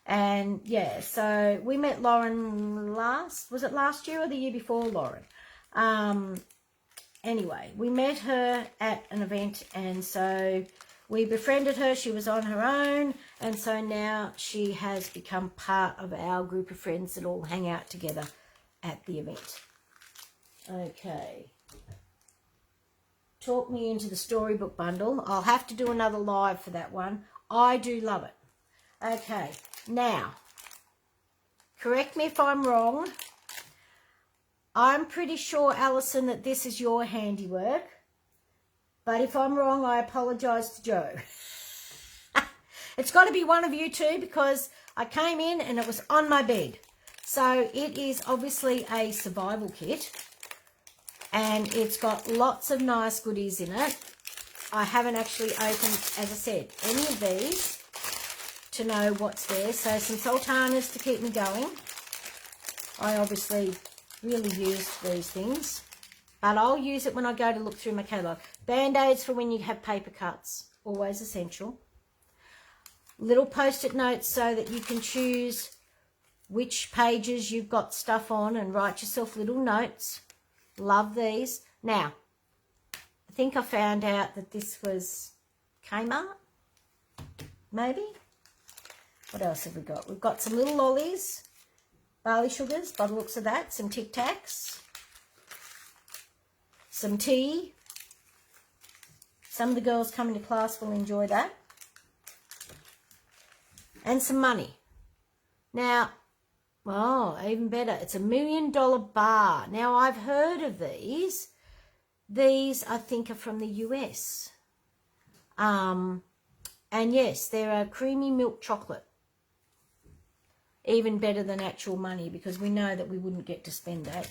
and yeah, so we met Lauren was it last year or the year before, Lauren? Anyway, we met her at an event and so we befriended her. She was on her own and so now she has become part of our group of friends that all hang out together at the event. Okay. Talk me into the storybook bundle. I'll have to do another live for that one. I do love it. Okay. Now, correct me if I'm wrong. I'm pretty sure, Alison, that this is your handiwork. But if I'm wrong, I apologise to Joe. It's got to be one of you two because I came in and it was on my bed. So it is obviously a survival kit. And it's got lots of nice goodies in it. I haven't actually opened, as I said, any of these to know what's there. So some sultanas to keep me going. I obviously really use these things. But I'll use it when I go to look through my catalogue. Band-Aids for when you have paper cuts. Always essential. Little post-it notes so that you can choose which pages you've got stuff on and write yourself little notes. Love these. Now, I think I found out that this was Kmart, maybe. What else have we got? We've got some little lollies, barley sugars, by the looks of that, some Tic Tacs, some tea. Some of the girls coming to class will enjoy that. And some money. Now, oh, even better. It's $1 million bar. Now, I've heard of these. These, I think, are from the US. And yes, they're a creamy milk chocolate. Even better than actual money because we know that we wouldn't get to spend that.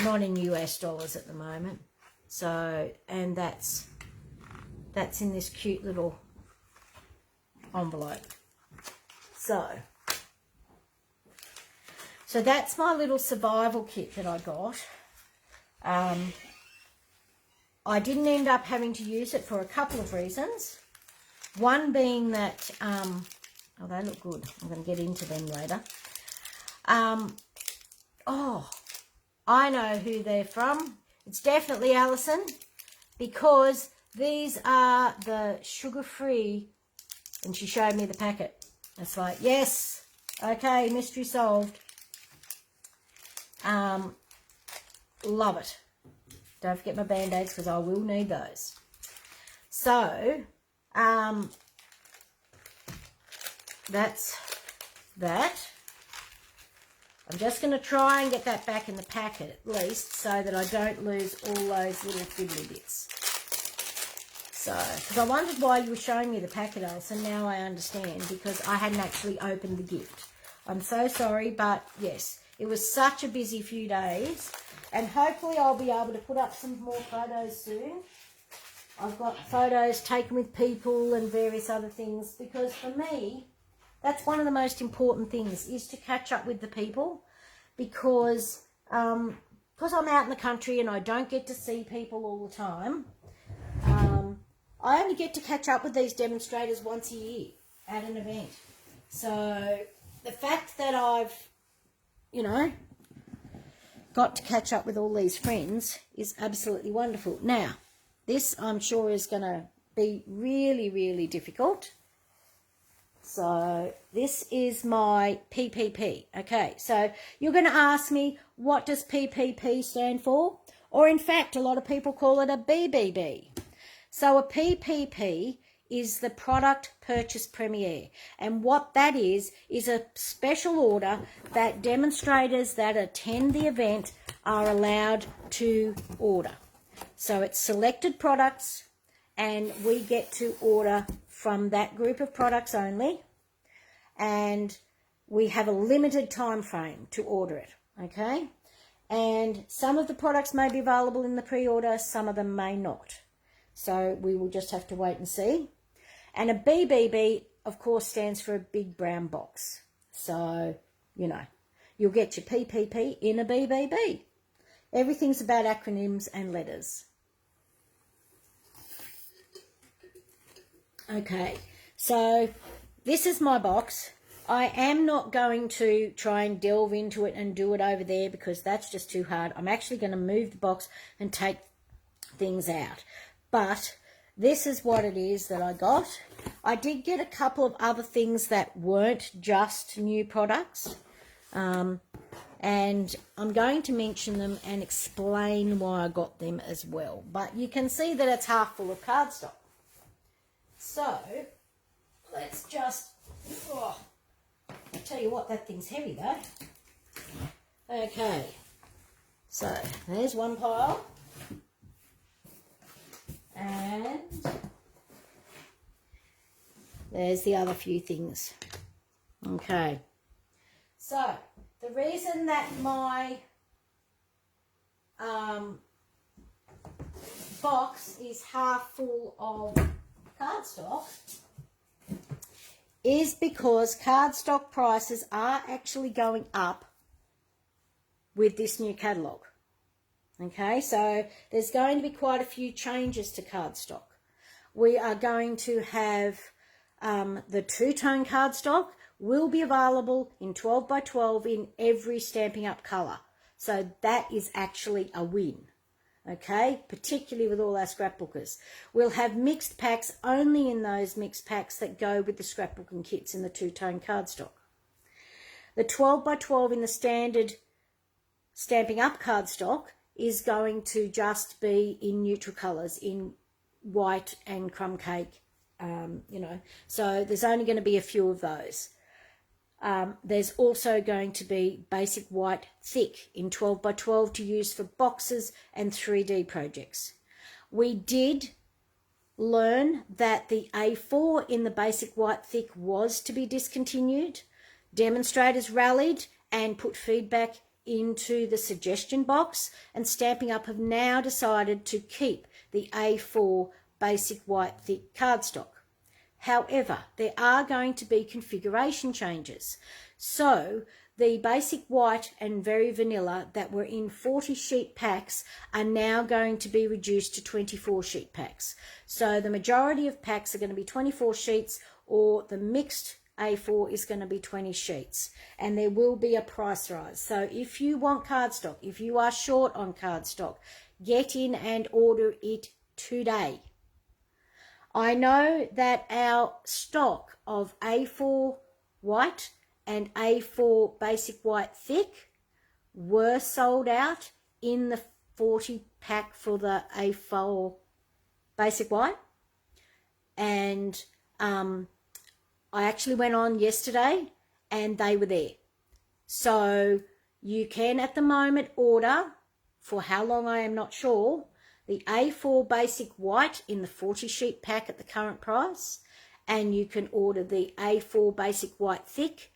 Not in US dollars at the moment. So, and that's in this cute little envelope. So that's my little survival kit that I got. I didn't end up having to use it for a couple of reasons. One being that, oh, they look good. I'm going to get into them later. Oh, I know who they're from. It's definitely Alison because these are the sugar-free, and she showed me the packet. It's like, yes, okay, mystery solved. Love it. Don't forget my Band-Aids because I will need those. So, that's that. I'm just going to try and get that back in the packet at least so that I don't lose all those little fiddly bits. So, because I wondered why you were showing me the packet, Alison. Now I understand because I hadn't actually opened the gift. I'm so sorry, but yes, it was such a busy few days. And hopefully I'll be able to put up some more photos soon. I've got photos taken with people and various other things because for me, That's one of the most important things, is to catch up with the people, because I'm out in the country and I don't get to see people all the time. I only get to catch up with these demonstrators once a year at an event. So the fact that I've, you know, got to catch up with all these friends is absolutely wonderful. Now, this I'm sure is going to be really, really difficult. So this is my PPP. Okay, so you're going to ask me, what does PPP stand for? Or in fact, a lot of people call it a BBB. So a PPP is the Product Purchase Premiere. And what that is a special order that demonstrators that attend the event are allowed to order. So it's selected products, and we get to order from that group of products only, and we have a limited time frame to order it, okay? And some of the products may be available in the pre-order, some of them may not. So we will just have to wait and see. And a BBB, of course, stands for a big brown box. So, you know, you'll get your PPP in a BBB. Everything's about acronyms and letters. Okay, so this is my box. I am not going to try and delve into it and do it over there because that's just too hard. I'm actually going to move the box and take things out. But this is what it is that I got. I did get a couple of other things that weren't just new products. And I'm going to mention them and explain why I got them as well. But you can see that it's half full of cardstock. So, let's just, I'll tell you what, that thing's heavy though. Okay, so there's one pile. And there's the other few things. Okay, so the reason that my box is half full of cardstock is because cardstock prices are actually going up with this new catalogue. Okay, so there's going to be quite a few changes to cardstock. We are going to have the two-tone cardstock will be available in 12 by 12 in every Stamping Up colour. So that is actually a win. Okay, particularly with all our scrapbookers. We'll have mixed packs only in those mixed packs that go with the scrapbooking kits in the two-tone cardstock. The 12 by 12 in the standard Stamping Up cardstock is going to just be in neutral colours, in white and crumb cake, you know. So there's only going to be a few of those. There's also going to be basic white thick in 12 by 12 to use for boxes and 3D projects. We did learn that the A4 in the basic white thick was to be discontinued. Demonstrators rallied and put feedback into the suggestion box, and Stamping Up have now decided to keep the A4 basic white thick cardstock. However, there are going to be configuration changes. So the basic white and very vanilla that were in 40 sheet packs are now going to be reduced to 24 sheet packs. So the majority of packs are going to be 24 sheets, or the mixed A4 is going to be 20 sheets, and there will be a price rise. So if you want cardstock, if you are short on cardstock, get in and order it today. I know that our stock of A4 white and A4 basic white thick were sold out in the 40 pack for the A4 basic white, and I actually went on yesterday and they were there. So you can at the moment order, for how long I am not sure, the A4 basic white in the 40 sheet pack at the current price, and you can order the A4 basic white thick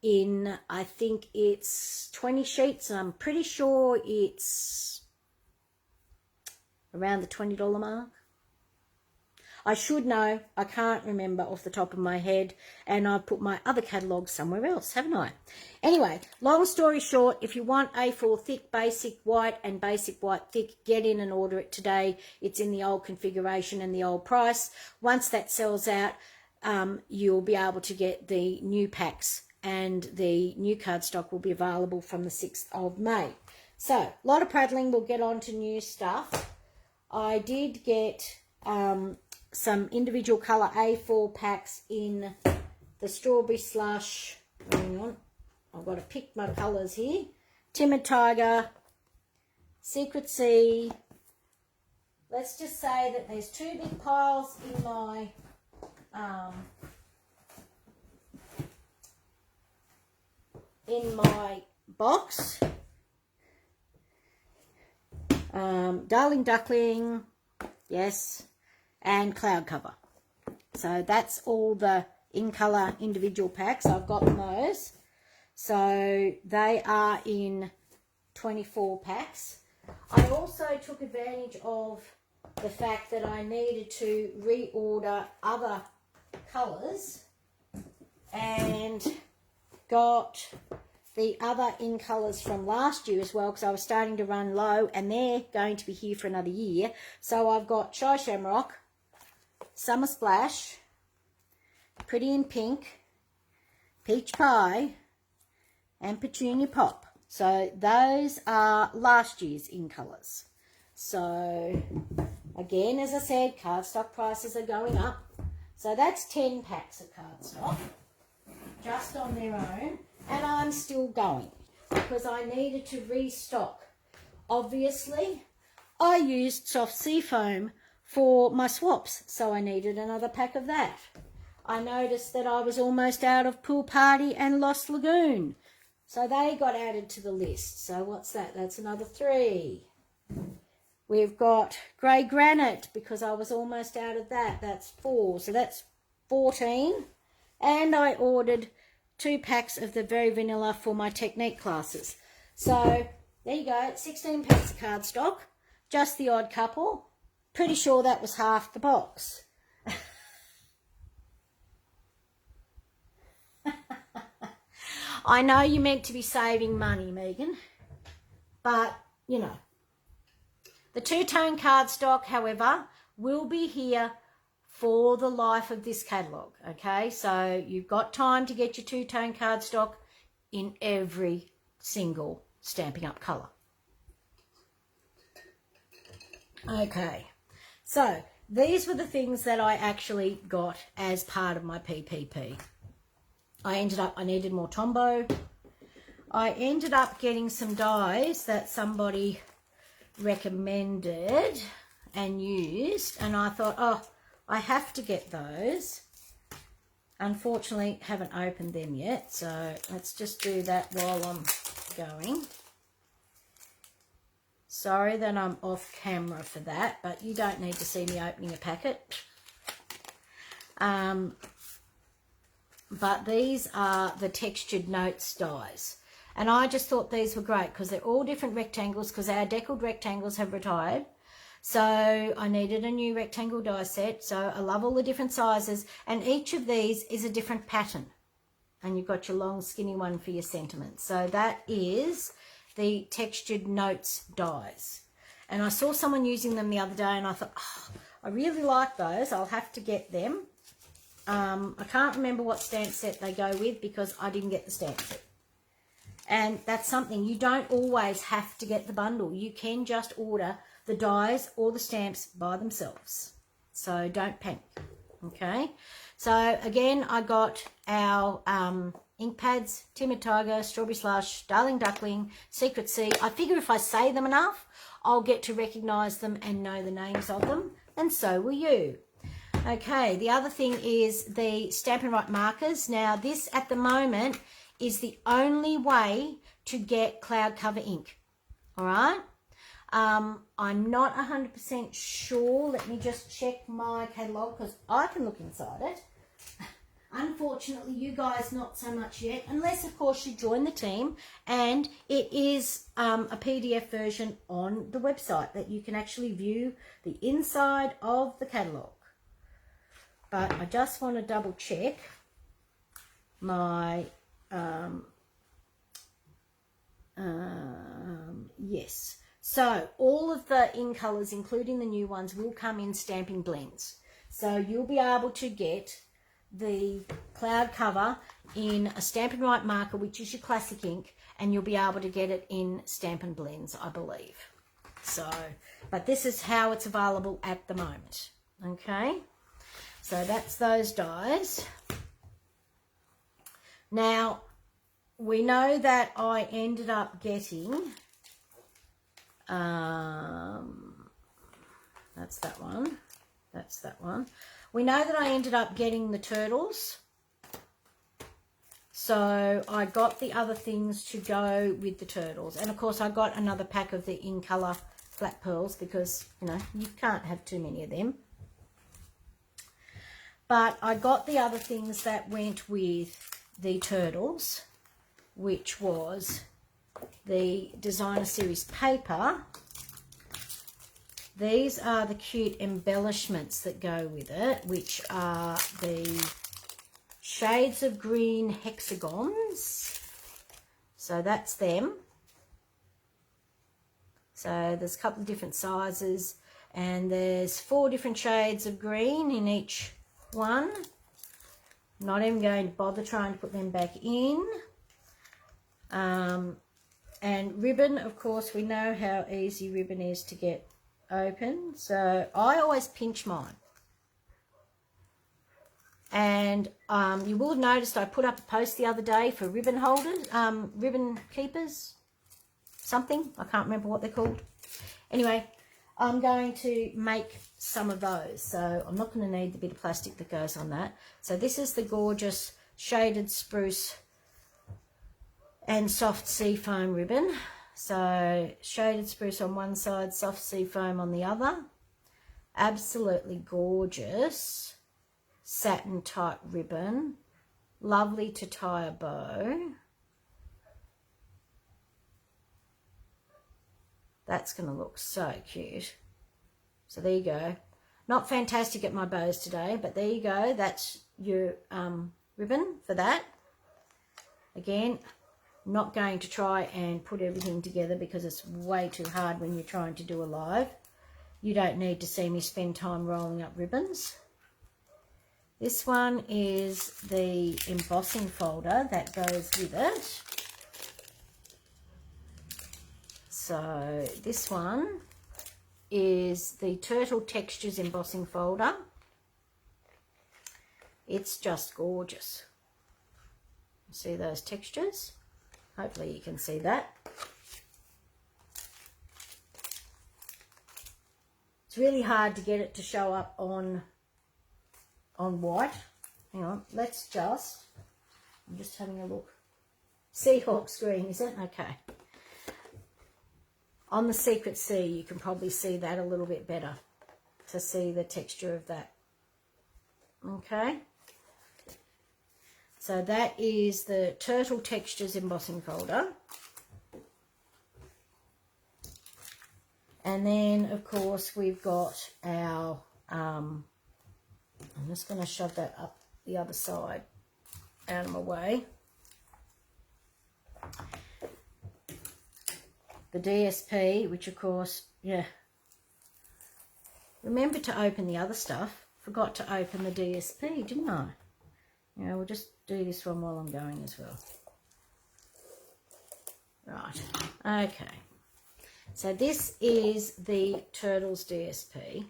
in, I think it's 20 sheets, and I'm pretty sure it's around the $20 mark. I should know. I can't remember off the top of my head, and I've put my other catalogue somewhere else, haven't I? Anyway, long story short, if you want A4 thick, basic white and basic white thick, get in and order it today. It's in the old configuration and the old price. Once that sells out, you'll be able to get the new packs, and the new cardstock will be available from the 6th of May. So, a lot of prattling. We'll get on to new stuff. I did get some individual colour A4 packs in the strawberry slush. Hang on, I've got to pick my colours here. Timid Tiger, Secret Sea. Let's just say that there's 2 big piles in my box. Darling Duckling, yes, and Cloud Cover. So that's all the in colour individual packs. I've gotten those. So they are in 24 packs. I also took advantage of the fact that I needed to reorder other colours and got the other in colours from last year as well, because I was starting to run low and they're going to be here for another year. So I've got Shy Shamrock, Summer Splash, Pretty in Pink, Peach Pie and Petunia Pop. So those are last year's in colours. So again, as I said, cardstock prices are going up. So that's 10 packs of cardstock just on their own. And I'm still going because I needed to restock. Obviously, I used soft sea foam for my swaps, so I needed another pack of that. I noticed that I was almost out of Pool Party and Lost Lagoon, so they got added to the list. So what's that? That's another 3. We've got Grey Granite because I was almost out of that. That's 4, so that's 14. And I ordered 2 packs of the Very Vanilla for my technique classes. So there you go, 16 packs of cardstock, just the odd couple. Pretty sure that was half the box. I know you meant to be saving money, Megan, but you know. The 2-tone cardstock, however, will be here for the life of this catalogue, okay? So you've got time to get your 2-tone cardstock in every single Stampin' Up colour. Okay, so these were the things that I actually got as part of my PPP. I needed more Tombow. I ended up getting some dies that somebody recommended and used, and I thought, oh, I have to get those. Unfortunately, haven't opened them yet, so let's just do that while I'm going. Sorry that I'm off camera for that, but you don't need to see me opening a packet. But these are the Textured Notes dies. And I just thought these were great because they're all different rectangles, because our deckled rectangles have retired. So I needed a new rectangle die set. So I love all the different sizes, and each of these is a different pattern. And you've got your long skinny one for your sentiments. So that is the Textured Notes dies. And I saw someone using them the other day and I thought, oh, I really like those. I'll have to get them. I can't remember what stamp set they go with because I didn't get the stamp set. And that's something, you don't always have to get the bundle. You can just order the dies or the stamps by themselves. So don't panic, okay? So again, I got our ink pads, Timid Tiger, Strawberry Slush, Darling Duckling, Secret Sea. I figure if I say them enough, I'll get to recognise them and know the names of them, and so will you. Okay, the other thing is the Stampin' Right markers. Now, this at the moment is the only way to get cloud cover ink, all right? I'm not 100% sure. Let me just check my catalogue because I can look inside it. Unfortunately, you guys not so much yet, unless, of course, you join the team, and it is a PDF version on the website that you can actually view the inside of the catalogue. but I just want to double check my, yes. So all of the in colours, including the new ones, will come in Stampin' Blends. So you'll be able to get the cloud cover in a Stampin' Right marker, which is your classic ink, and you'll be able to get it in Stampin' Blends, I believe. So, but this is how it's available at the moment. Okay, so that's those dies. Now, we know that I ended up getting, that's that one. That's that one. We know that I ended up getting the turtles. So I got the other things to go with the turtles. And of course I got another pack of the in colour flat pearls because, you know, you can't have too many of them. But I got the other things that went with the turtles, which was the Designer Series paper. These are the cute embellishments that go with it, which are the shades of green hexagons. So that's them. So there's a couple of different sizes, and there's 4 different shades of green in each one. I'm not even going to bother trying to put them back in. And ribbon, of course, we know how easy ribbon is to get open. So I always pinch mine. And you will have noticed I put up a post the other day for ribbon holders, ribbon keepers, something. I can't remember what they're called. Anyway, I'm going to make some of those. So I'm not going to need the bit of plastic that goes on that. So this is the gorgeous shaded spruce and soft sea foam ribbon. So shaded spruce on one side, soft sea foam on the other. Absolutely gorgeous satin type ribbon, lovely to tie a bow. That's going to look so cute. So there you go. Not fantastic at my bows today, but there you go. That's your ribbon for that. Again, I'm not going to try and put everything together because it's way too hard when you're trying to do a live. You don't need to see me spend time rolling up ribbons. This one is the embossing folder that goes with it. So this one is the Turtle Textures embossing folder. It's just gorgeous. See those textures? Hopefully you can see that. It's really hard to get it to show up on white. Hang on, let's just, I'm just having a look. Seahawks green, is it? Okay. On the Secret Sea, you can probably see that a little bit better to see the texture of that. Okay. So that is the Turtle Textures embossing folder. And then, of course, we've got our, I'm just going to shove that up the other side out of my way. The DSP, which of course, yeah. Remember to open the other stuff. Forgot to open the DSP, didn't I? Yeah, we'll just do this one while I'm going as well. Right, okay. So this is the Turtles DSP.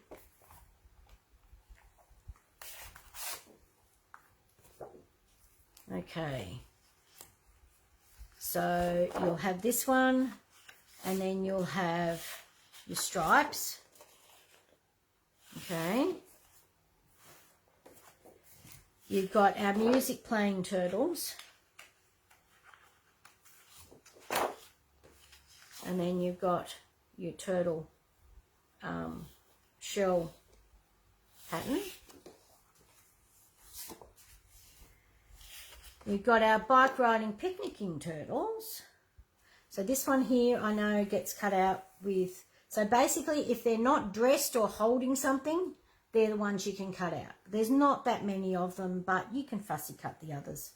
Okay. So you'll have this one, and then you'll have your stripes. Okay. You've got our music playing turtles. And then you've got your turtle shell pattern. You've got our bike riding picnicking turtles. So this one here I know gets cut out with, so basically if they're not dressed or holding something, they're the ones you can cut out. There's not that many of them, but you can fussy cut the others.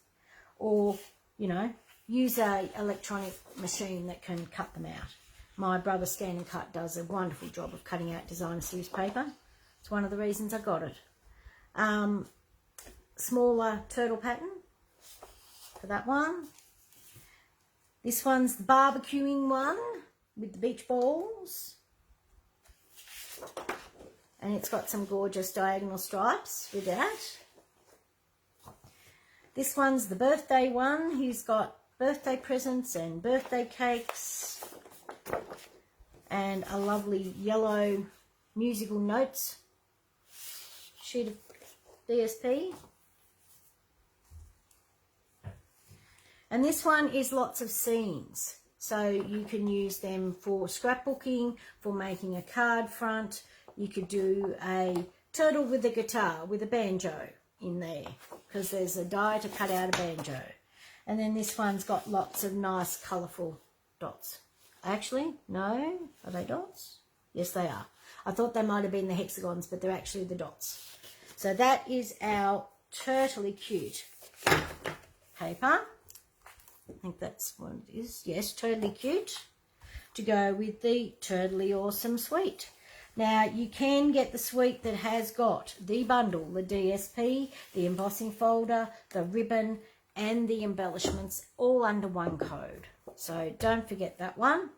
Or, you know, use a electronic machine that can cut them out. My brother Scan and Cut does a wonderful job of cutting out designer series paper. It's one of the reasons I got it. Smaller turtle pattern for that one. This one's the barbecuing one with the beach balls. And it's got some gorgeous diagonal stripes with that. This one's the birthday one. He's got birthday presents and birthday cakes. And a lovely yellow musical notes sheet of DSP. And this one is lots of scenes. So you can use them for scrapbooking, for making a card front. You could do a turtle with a guitar, with a banjo in there, because there's a die to cut out a banjo. And then this one's got lots of nice colourful dots. Actually, no, are they dots? Yes, they are. I thought they might have been the hexagons, but they're actually the dots. So that is our turtly cute paper. I think that's what it is. Yes, totally cute, to go with the Totally Awesome suite. Now, you can get the suite that has got the bundle, the DSP, the embossing folder, the ribbon, and the embellishments all under one code. So don't forget that one.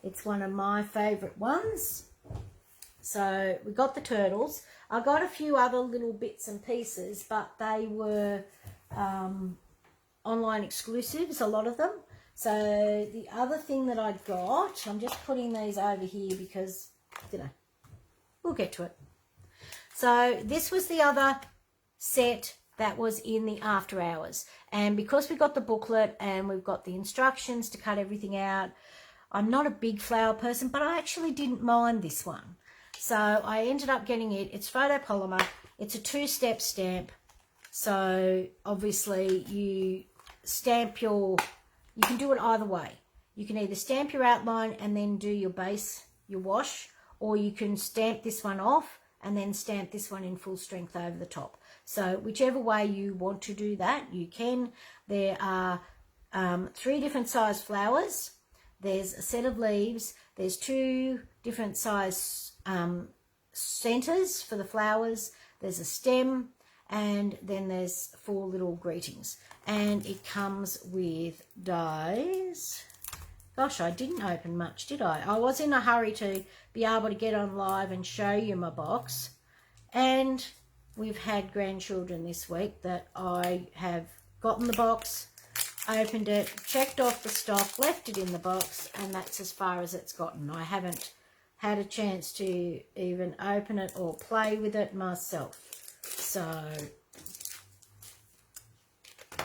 It's one of my favourite ones. So we got the turtles. I got a few other little bits and pieces, but they were online exclusives, a lot of them. So the other thing that I got, I'm just putting these over here because, you know, we'll get to it. So this was the other set that was in the after hours. And because we got the booklet and we've got the instructions to cut everything out, I'm not a big flower person, but I actually didn't mind this one. So I ended up getting it. It's photopolymer. It's a 2-step stamp. So obviously you stamp you can do it either way. You can either stamp your outline and then do your base, your wash, or you can stamp this one off and then stamp this one in full strength over the top. So whichever way you want to do that, you can. There are 3 different size flowers. There's a set of leaves. There's 2 different size centers for the flowers. There's a stem, and then there's 4 little greetings. And it comes with dies. Gosh, I didn't open much, did I? I was in a hurry to be able to get on live and show you my box. And we've had grandchildren this week that I have gotten the box, opened it, checked off the stock, left it in the box, and that's as far as it's gotten. I haven't had a chance to even open it or play with it myself. So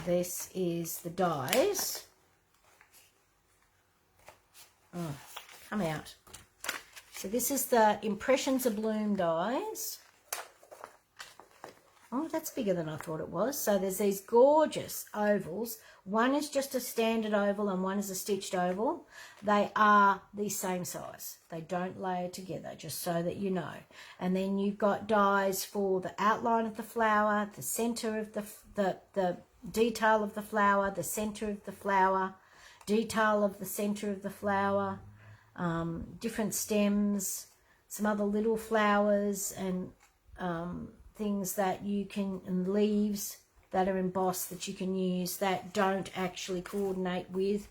this is the dies. Oh, come out. So this is the Impressions of Bloom dies. Oh, that's bigger than I thought it was. So there's these gorgeous ovals. One is just a standard oval and one is a stitched oval. They are the same size. They don't layer together, just so that you know. And then you've got dies for the outline of the flower, the center of the detail of the flower, the center of the flower, detail of the center of the flower, different stems, some other little flowers, and things that you can, and leaves that are embossed that you can use that don't actually coordinate with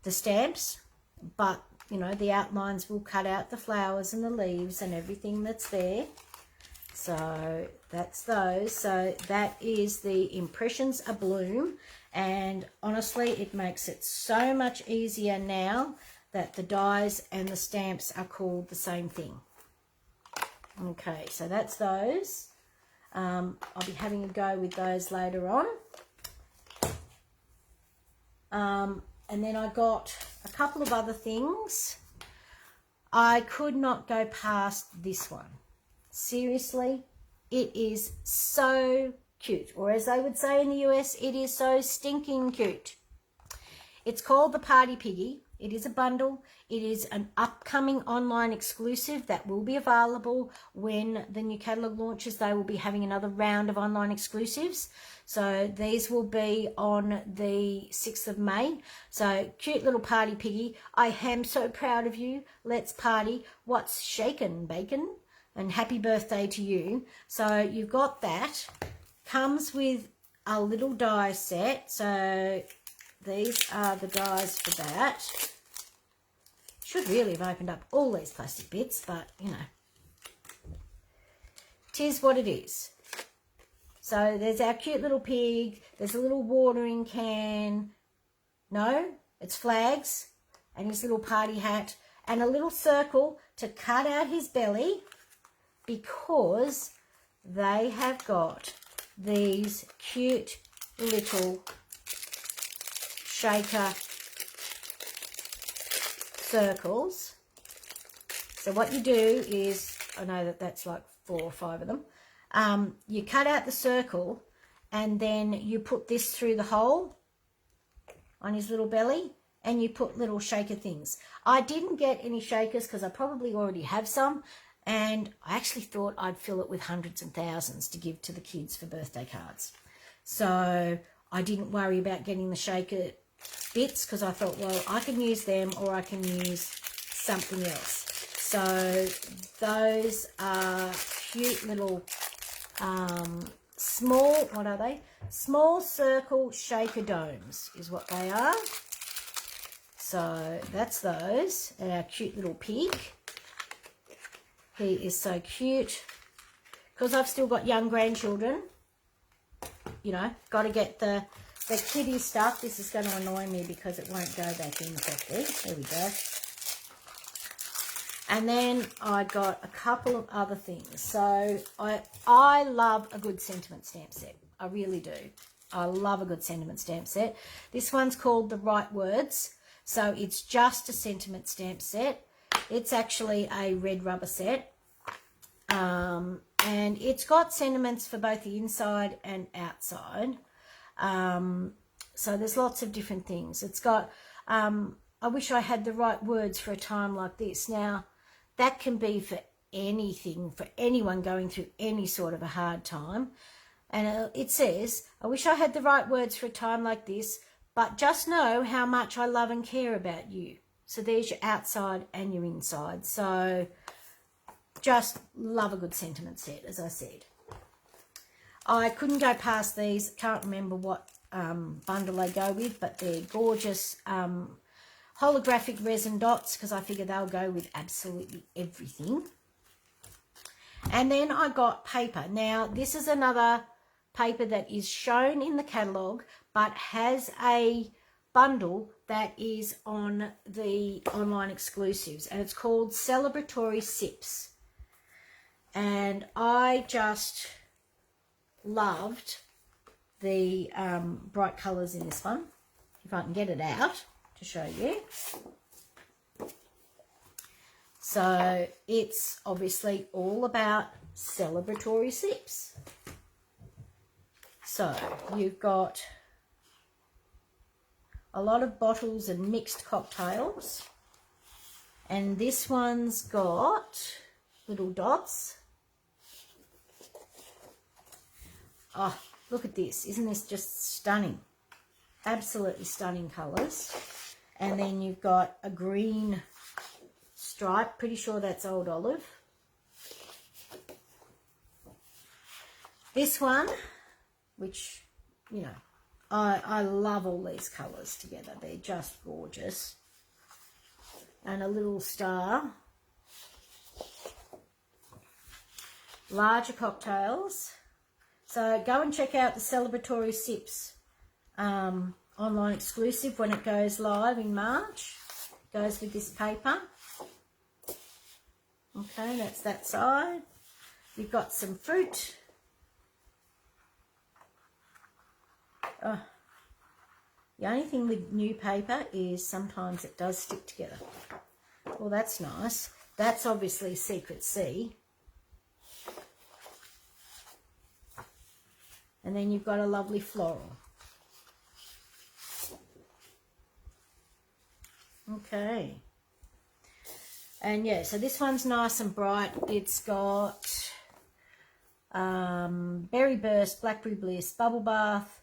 the stamps, but you know, the outlines will cut out the flowers and the leaves and everything that's there. So that's those. So that is the Impressions of Bloom, and honestly it makes it so much easier now that the dies and the stamps are called the same thing. Okay, so that's those. I'll be having a go with those later on. And then I got a couple of other things. I could not go past this one. Seriously, it is so cute. Or as they would say in the US, it is so stinking cute. It's called the Party Piggy. It is a bundle. It is an upcoming online exclusive that will be available when the new catalogue launches. They will be having another round of online exclusives. So these will be on the 6th of May. So cute little party piggy. I am so proud of you. Let's party. What's shaken, bacon? And happy birthday to you. So you've got that. Comes with a little die set. So these are the dies for that. Should really have opened up all these plastic bits, but you know, 'tis what it is. So there's our cute little pig. There's a little watering can. No, it's flags and his little party hat and a little circle to cut out his belly, because they have got these cute little shaker circles. So what you do is, I know that that's like 4 or 5 of them. You cut out the circle and then you put this through the hole on his little belly and you put little shaker things. I didn't get any shakers because I probably already have some, and I actually thought I'd fill it with hundreds and thousands to give to the kids for birthday cards. So I didn't worry about getting the shaker bits because I thought, well, I can use them or I can use something else. So those are cute little small, what are they? Small circle shaker domes is what they are. So that's those. And our cute little pig. He is so cute. Because I've still got young grandchildren, you know, got to get the kiddie stuff. This is going to annoy me because it won't go back in properly. There we go. And then I got a couple of other things. So I love a good sentiment stamp set. I really do. I love a good sentiment stamp set. This one's called The Right Words. So it's just a sentiment stamp set. It's actually a red rubber set. And it's got sentiments for both the inside and outside. So there's lots of different things. It's got, I wish I had the right words for a time like this. Now, that can be for anything, for anyone going through any sort of a hard time. And it says, I wish I had the right words for a time like this, but just know how much I love and care about you. So there's your outside and your inside. So just love a good sentiment set, as I said. I couldn't go past these. Can't remember what bundle they go with, but they're gorgeous holographic resin dots, because I figure they'll go with absolutely everything. And then I got paper. Now, this is another paper that is shown in the catalogue, but has a bundle that is on the online exclusives, and it's called Celebratory Sips. And I just loved the bright colours in this one. If I can get it out to show you. So it's obviously all about celebratory sips. So you've got a lot of bottles and mixed cocktails, and this one's got little dots. Oh, look at this. Isn't this just stunning? Absolutely stunning colours. And then you've got a green stripe. Pretty sure that's Old Olive. This one, which, you know, I love all these colours together. They're just gorgeous. And a little star. Larger cocktails. So go and check out the Celebratory Sips online exclusive when it goes live in March. It goes with this paper. Okay, that's that side. You've got some fruit. Oh, the only thing with new paper is sometimes it does stick together. Well, that's nice. That's obviously Secret C. And then you've got a lovely floral. Okay. And yeah, so this one's nice and bright. It's got Berry Burst, Blackberry Bliss, Bubble Bath,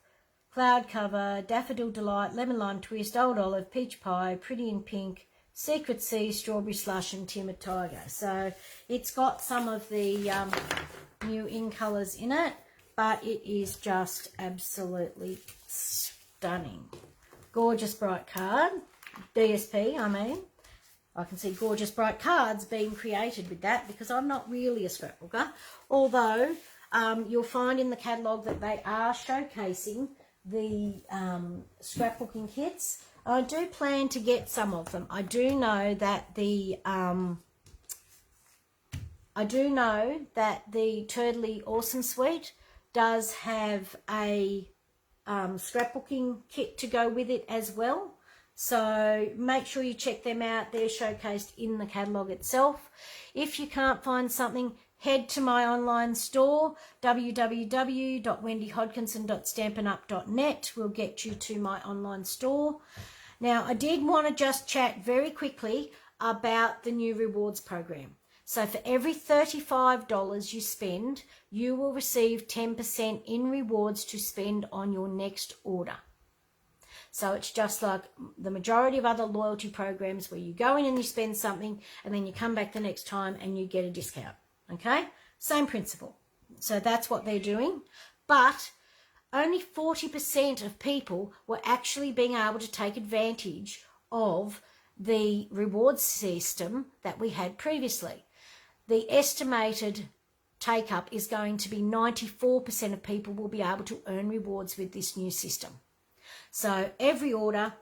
Cloud Cover, Daffodil Delight, Lemon Lime Twist, Old Olive, Peach Pie, Pretty in Pink, Secret Sea, Strawberry Slush, and Timid Tiger. So it's got some of the new in colours in it, but it is just absolutely stunning. Gorgeous bright card. DSP, I mean. I can see gorgeous bright cards being created with that because I'm not really a scrapbooker. Although you'll find in the catalogue that they are showcasing the scrapbooking kits. I do plan to get some of them. I do know that the Turtley Awesome Suite does have a scrapbooking kit to go with it as well. So make sure you check them out. They're showcased in the catalogue itself. If you can't find something, head to my online store, www.wendyhodkinson.stampinup.net. will get you to my online store. Now, I did want to just chat very quickly about the new rewards program. So for every $35 you spend, you will receive 10% in rewards to spend on your next order. So it's just like the majority of other loyalty programs where you go in and you spend something and then you come back the next time and you get a discount. Okay? Same principle. So that's what they're doing. But only 40% of people were actually being able to take advantage of the rewards system that we had previously. The estimated take-up is going to be 94% of people will be able to earn rewards with this new system. So every order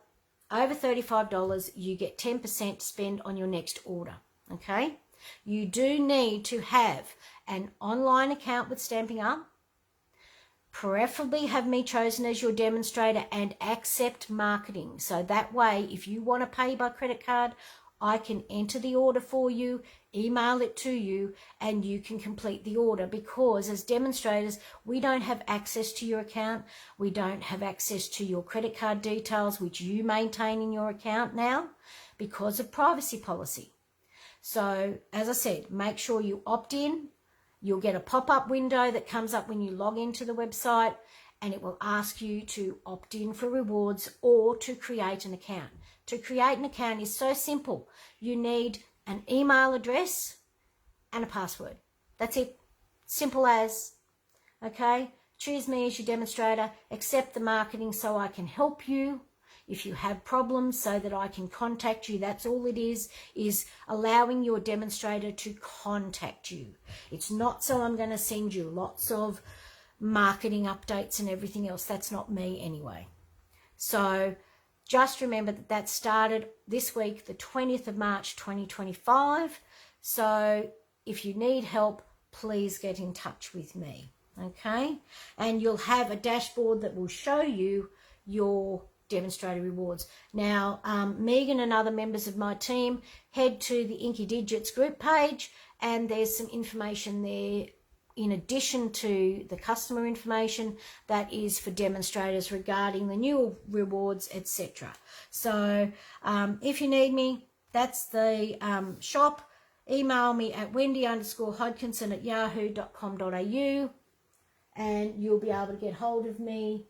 over $35, you get 10% to spend on your next order, okay? You do need to have an online account with Stampin' Up, preferably have me chosen as your demonstrator, and accept marketing. So that way, if you want to pay by credit card, I can enter the order for you, email it to you, and you can complete the order, because as demonstrators, we don't have access to your account. We don't have access to your credit card details, which you maintain in your account now because of privacy policy. So as I said, make sure you opt in. You'll get a pop-up window that comes up when you log into the website, and it will ask you to opt in for rewards or to create an account. To create an account is so simple. You need an email address and a password. That's it. Simple as. Okay? Choose me as your demonstrator. Accept the marketing so I can help you. If you have problems, so that I can contact you. That's all it is allowing your demonstrator to contact you. It's not so I'm going to send you lots of marketing updates and everything else. That's not me anyway. So just remember that that started this week, the 20th of March, 2025. So if you need help, please get in touch with me, okay? And you'll have a dashboard that will show you your demonstrator rewards. Now, Megan and other members of my team head to the Inky Digits group page, and there's some information there in addition to the customer information that is for demonstrators regarding the new rewards, etc. So if you need me, that's the shop. Email me at wendy_hodkinson@yahoo.com.au and you'll be able to get hold of me.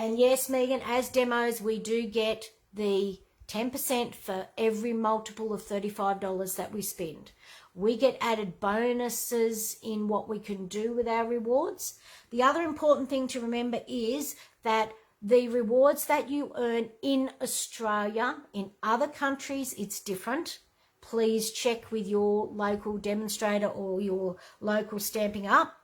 And yes, Megan, as demos, we do get the 10% for every multiple of $35 that we spend. We get added bonuses in what we can do with our rewards. The other important thing to remember is that the rewards that you earn in Australia, in other countries, it's different. Please check with your local demonstrator or your local Stampin' Up.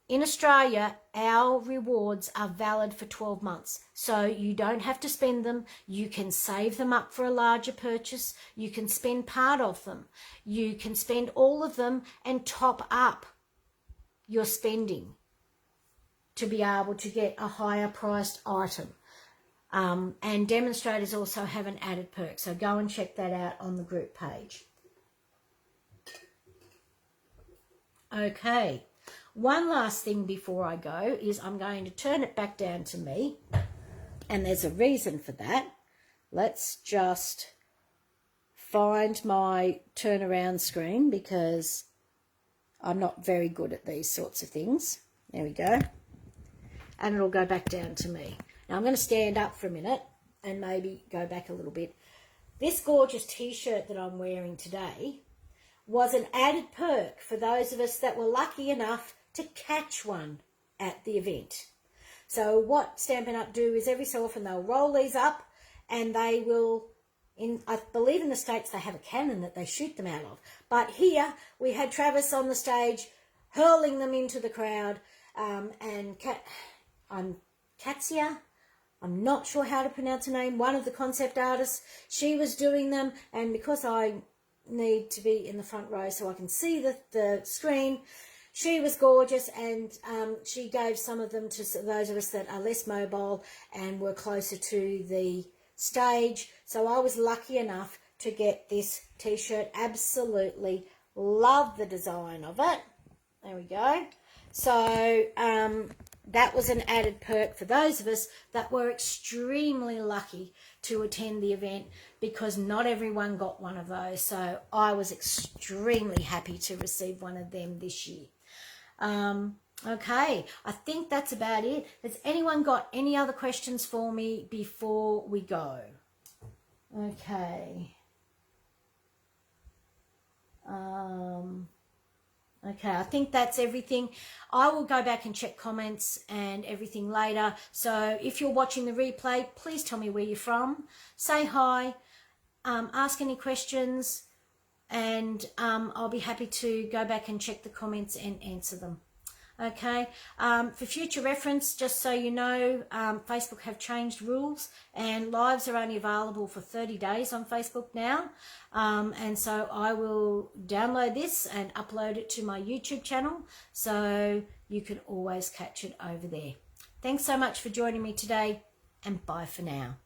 In Australia, our rewards are valid for 12 months. So you don't have to spend them. You can save them up for a larger purchase. You can spend part of them. You can spend all of them and top up your spending to be able to get a higher priced item. And demonstrators also have an added perk. So go and check that out on the group page. Okay. One last thing before I go is I'm going to turn it back down to me And there's a reason for that. Let's just find my turnaround screen because I'm not very good at these sorts of things. There we go. And it'll go back down to me. Now I'm going to stand up for a minute and maybe go back a little bit. This gorgeous t-shirt that I'm wearing today was an added perk for those of us that were lucky enough to catch one at the event. So what Stampin' Up! Do is every so often they'll roll these up and they will, I believe in the States they have a cannon that they shoot them out of. But here we had Travis on the stage hurling them into the crowd, and Katsia, I'm not sure how to pronounce her name, one of the concept artists, she was doing them, and because I need to be in the front row so I can see the screen, she was gorgeous, and she gave some of them to those of us that are less mobile and were closer to the stage. So I was lucky enough to get this t-shirt. Absolutely love the design of it. There we go. So that was an added perk for those of us that were extremely lucky to attend the event, because not everyone got one of those. So I was extremely happy to receive one of them this year. Okay, I think that's about it. Has anyone got any other questions for me before we go? Okay. Okay, I think that's everything. I will go back and check comments and everything later. So if you're watching the replay, please tell me where you're from. Say hi, ask any questions, and I'll be happy to go back and check the comments and answer them. Okay, for future reference, just so you know, Facebook have changed rules and lives are only available for 30 days on Facebook now. And so I will download this and upload it to my YouTube channel, so you can always catch it over there. Thanks so much for joining me today, and bye for now.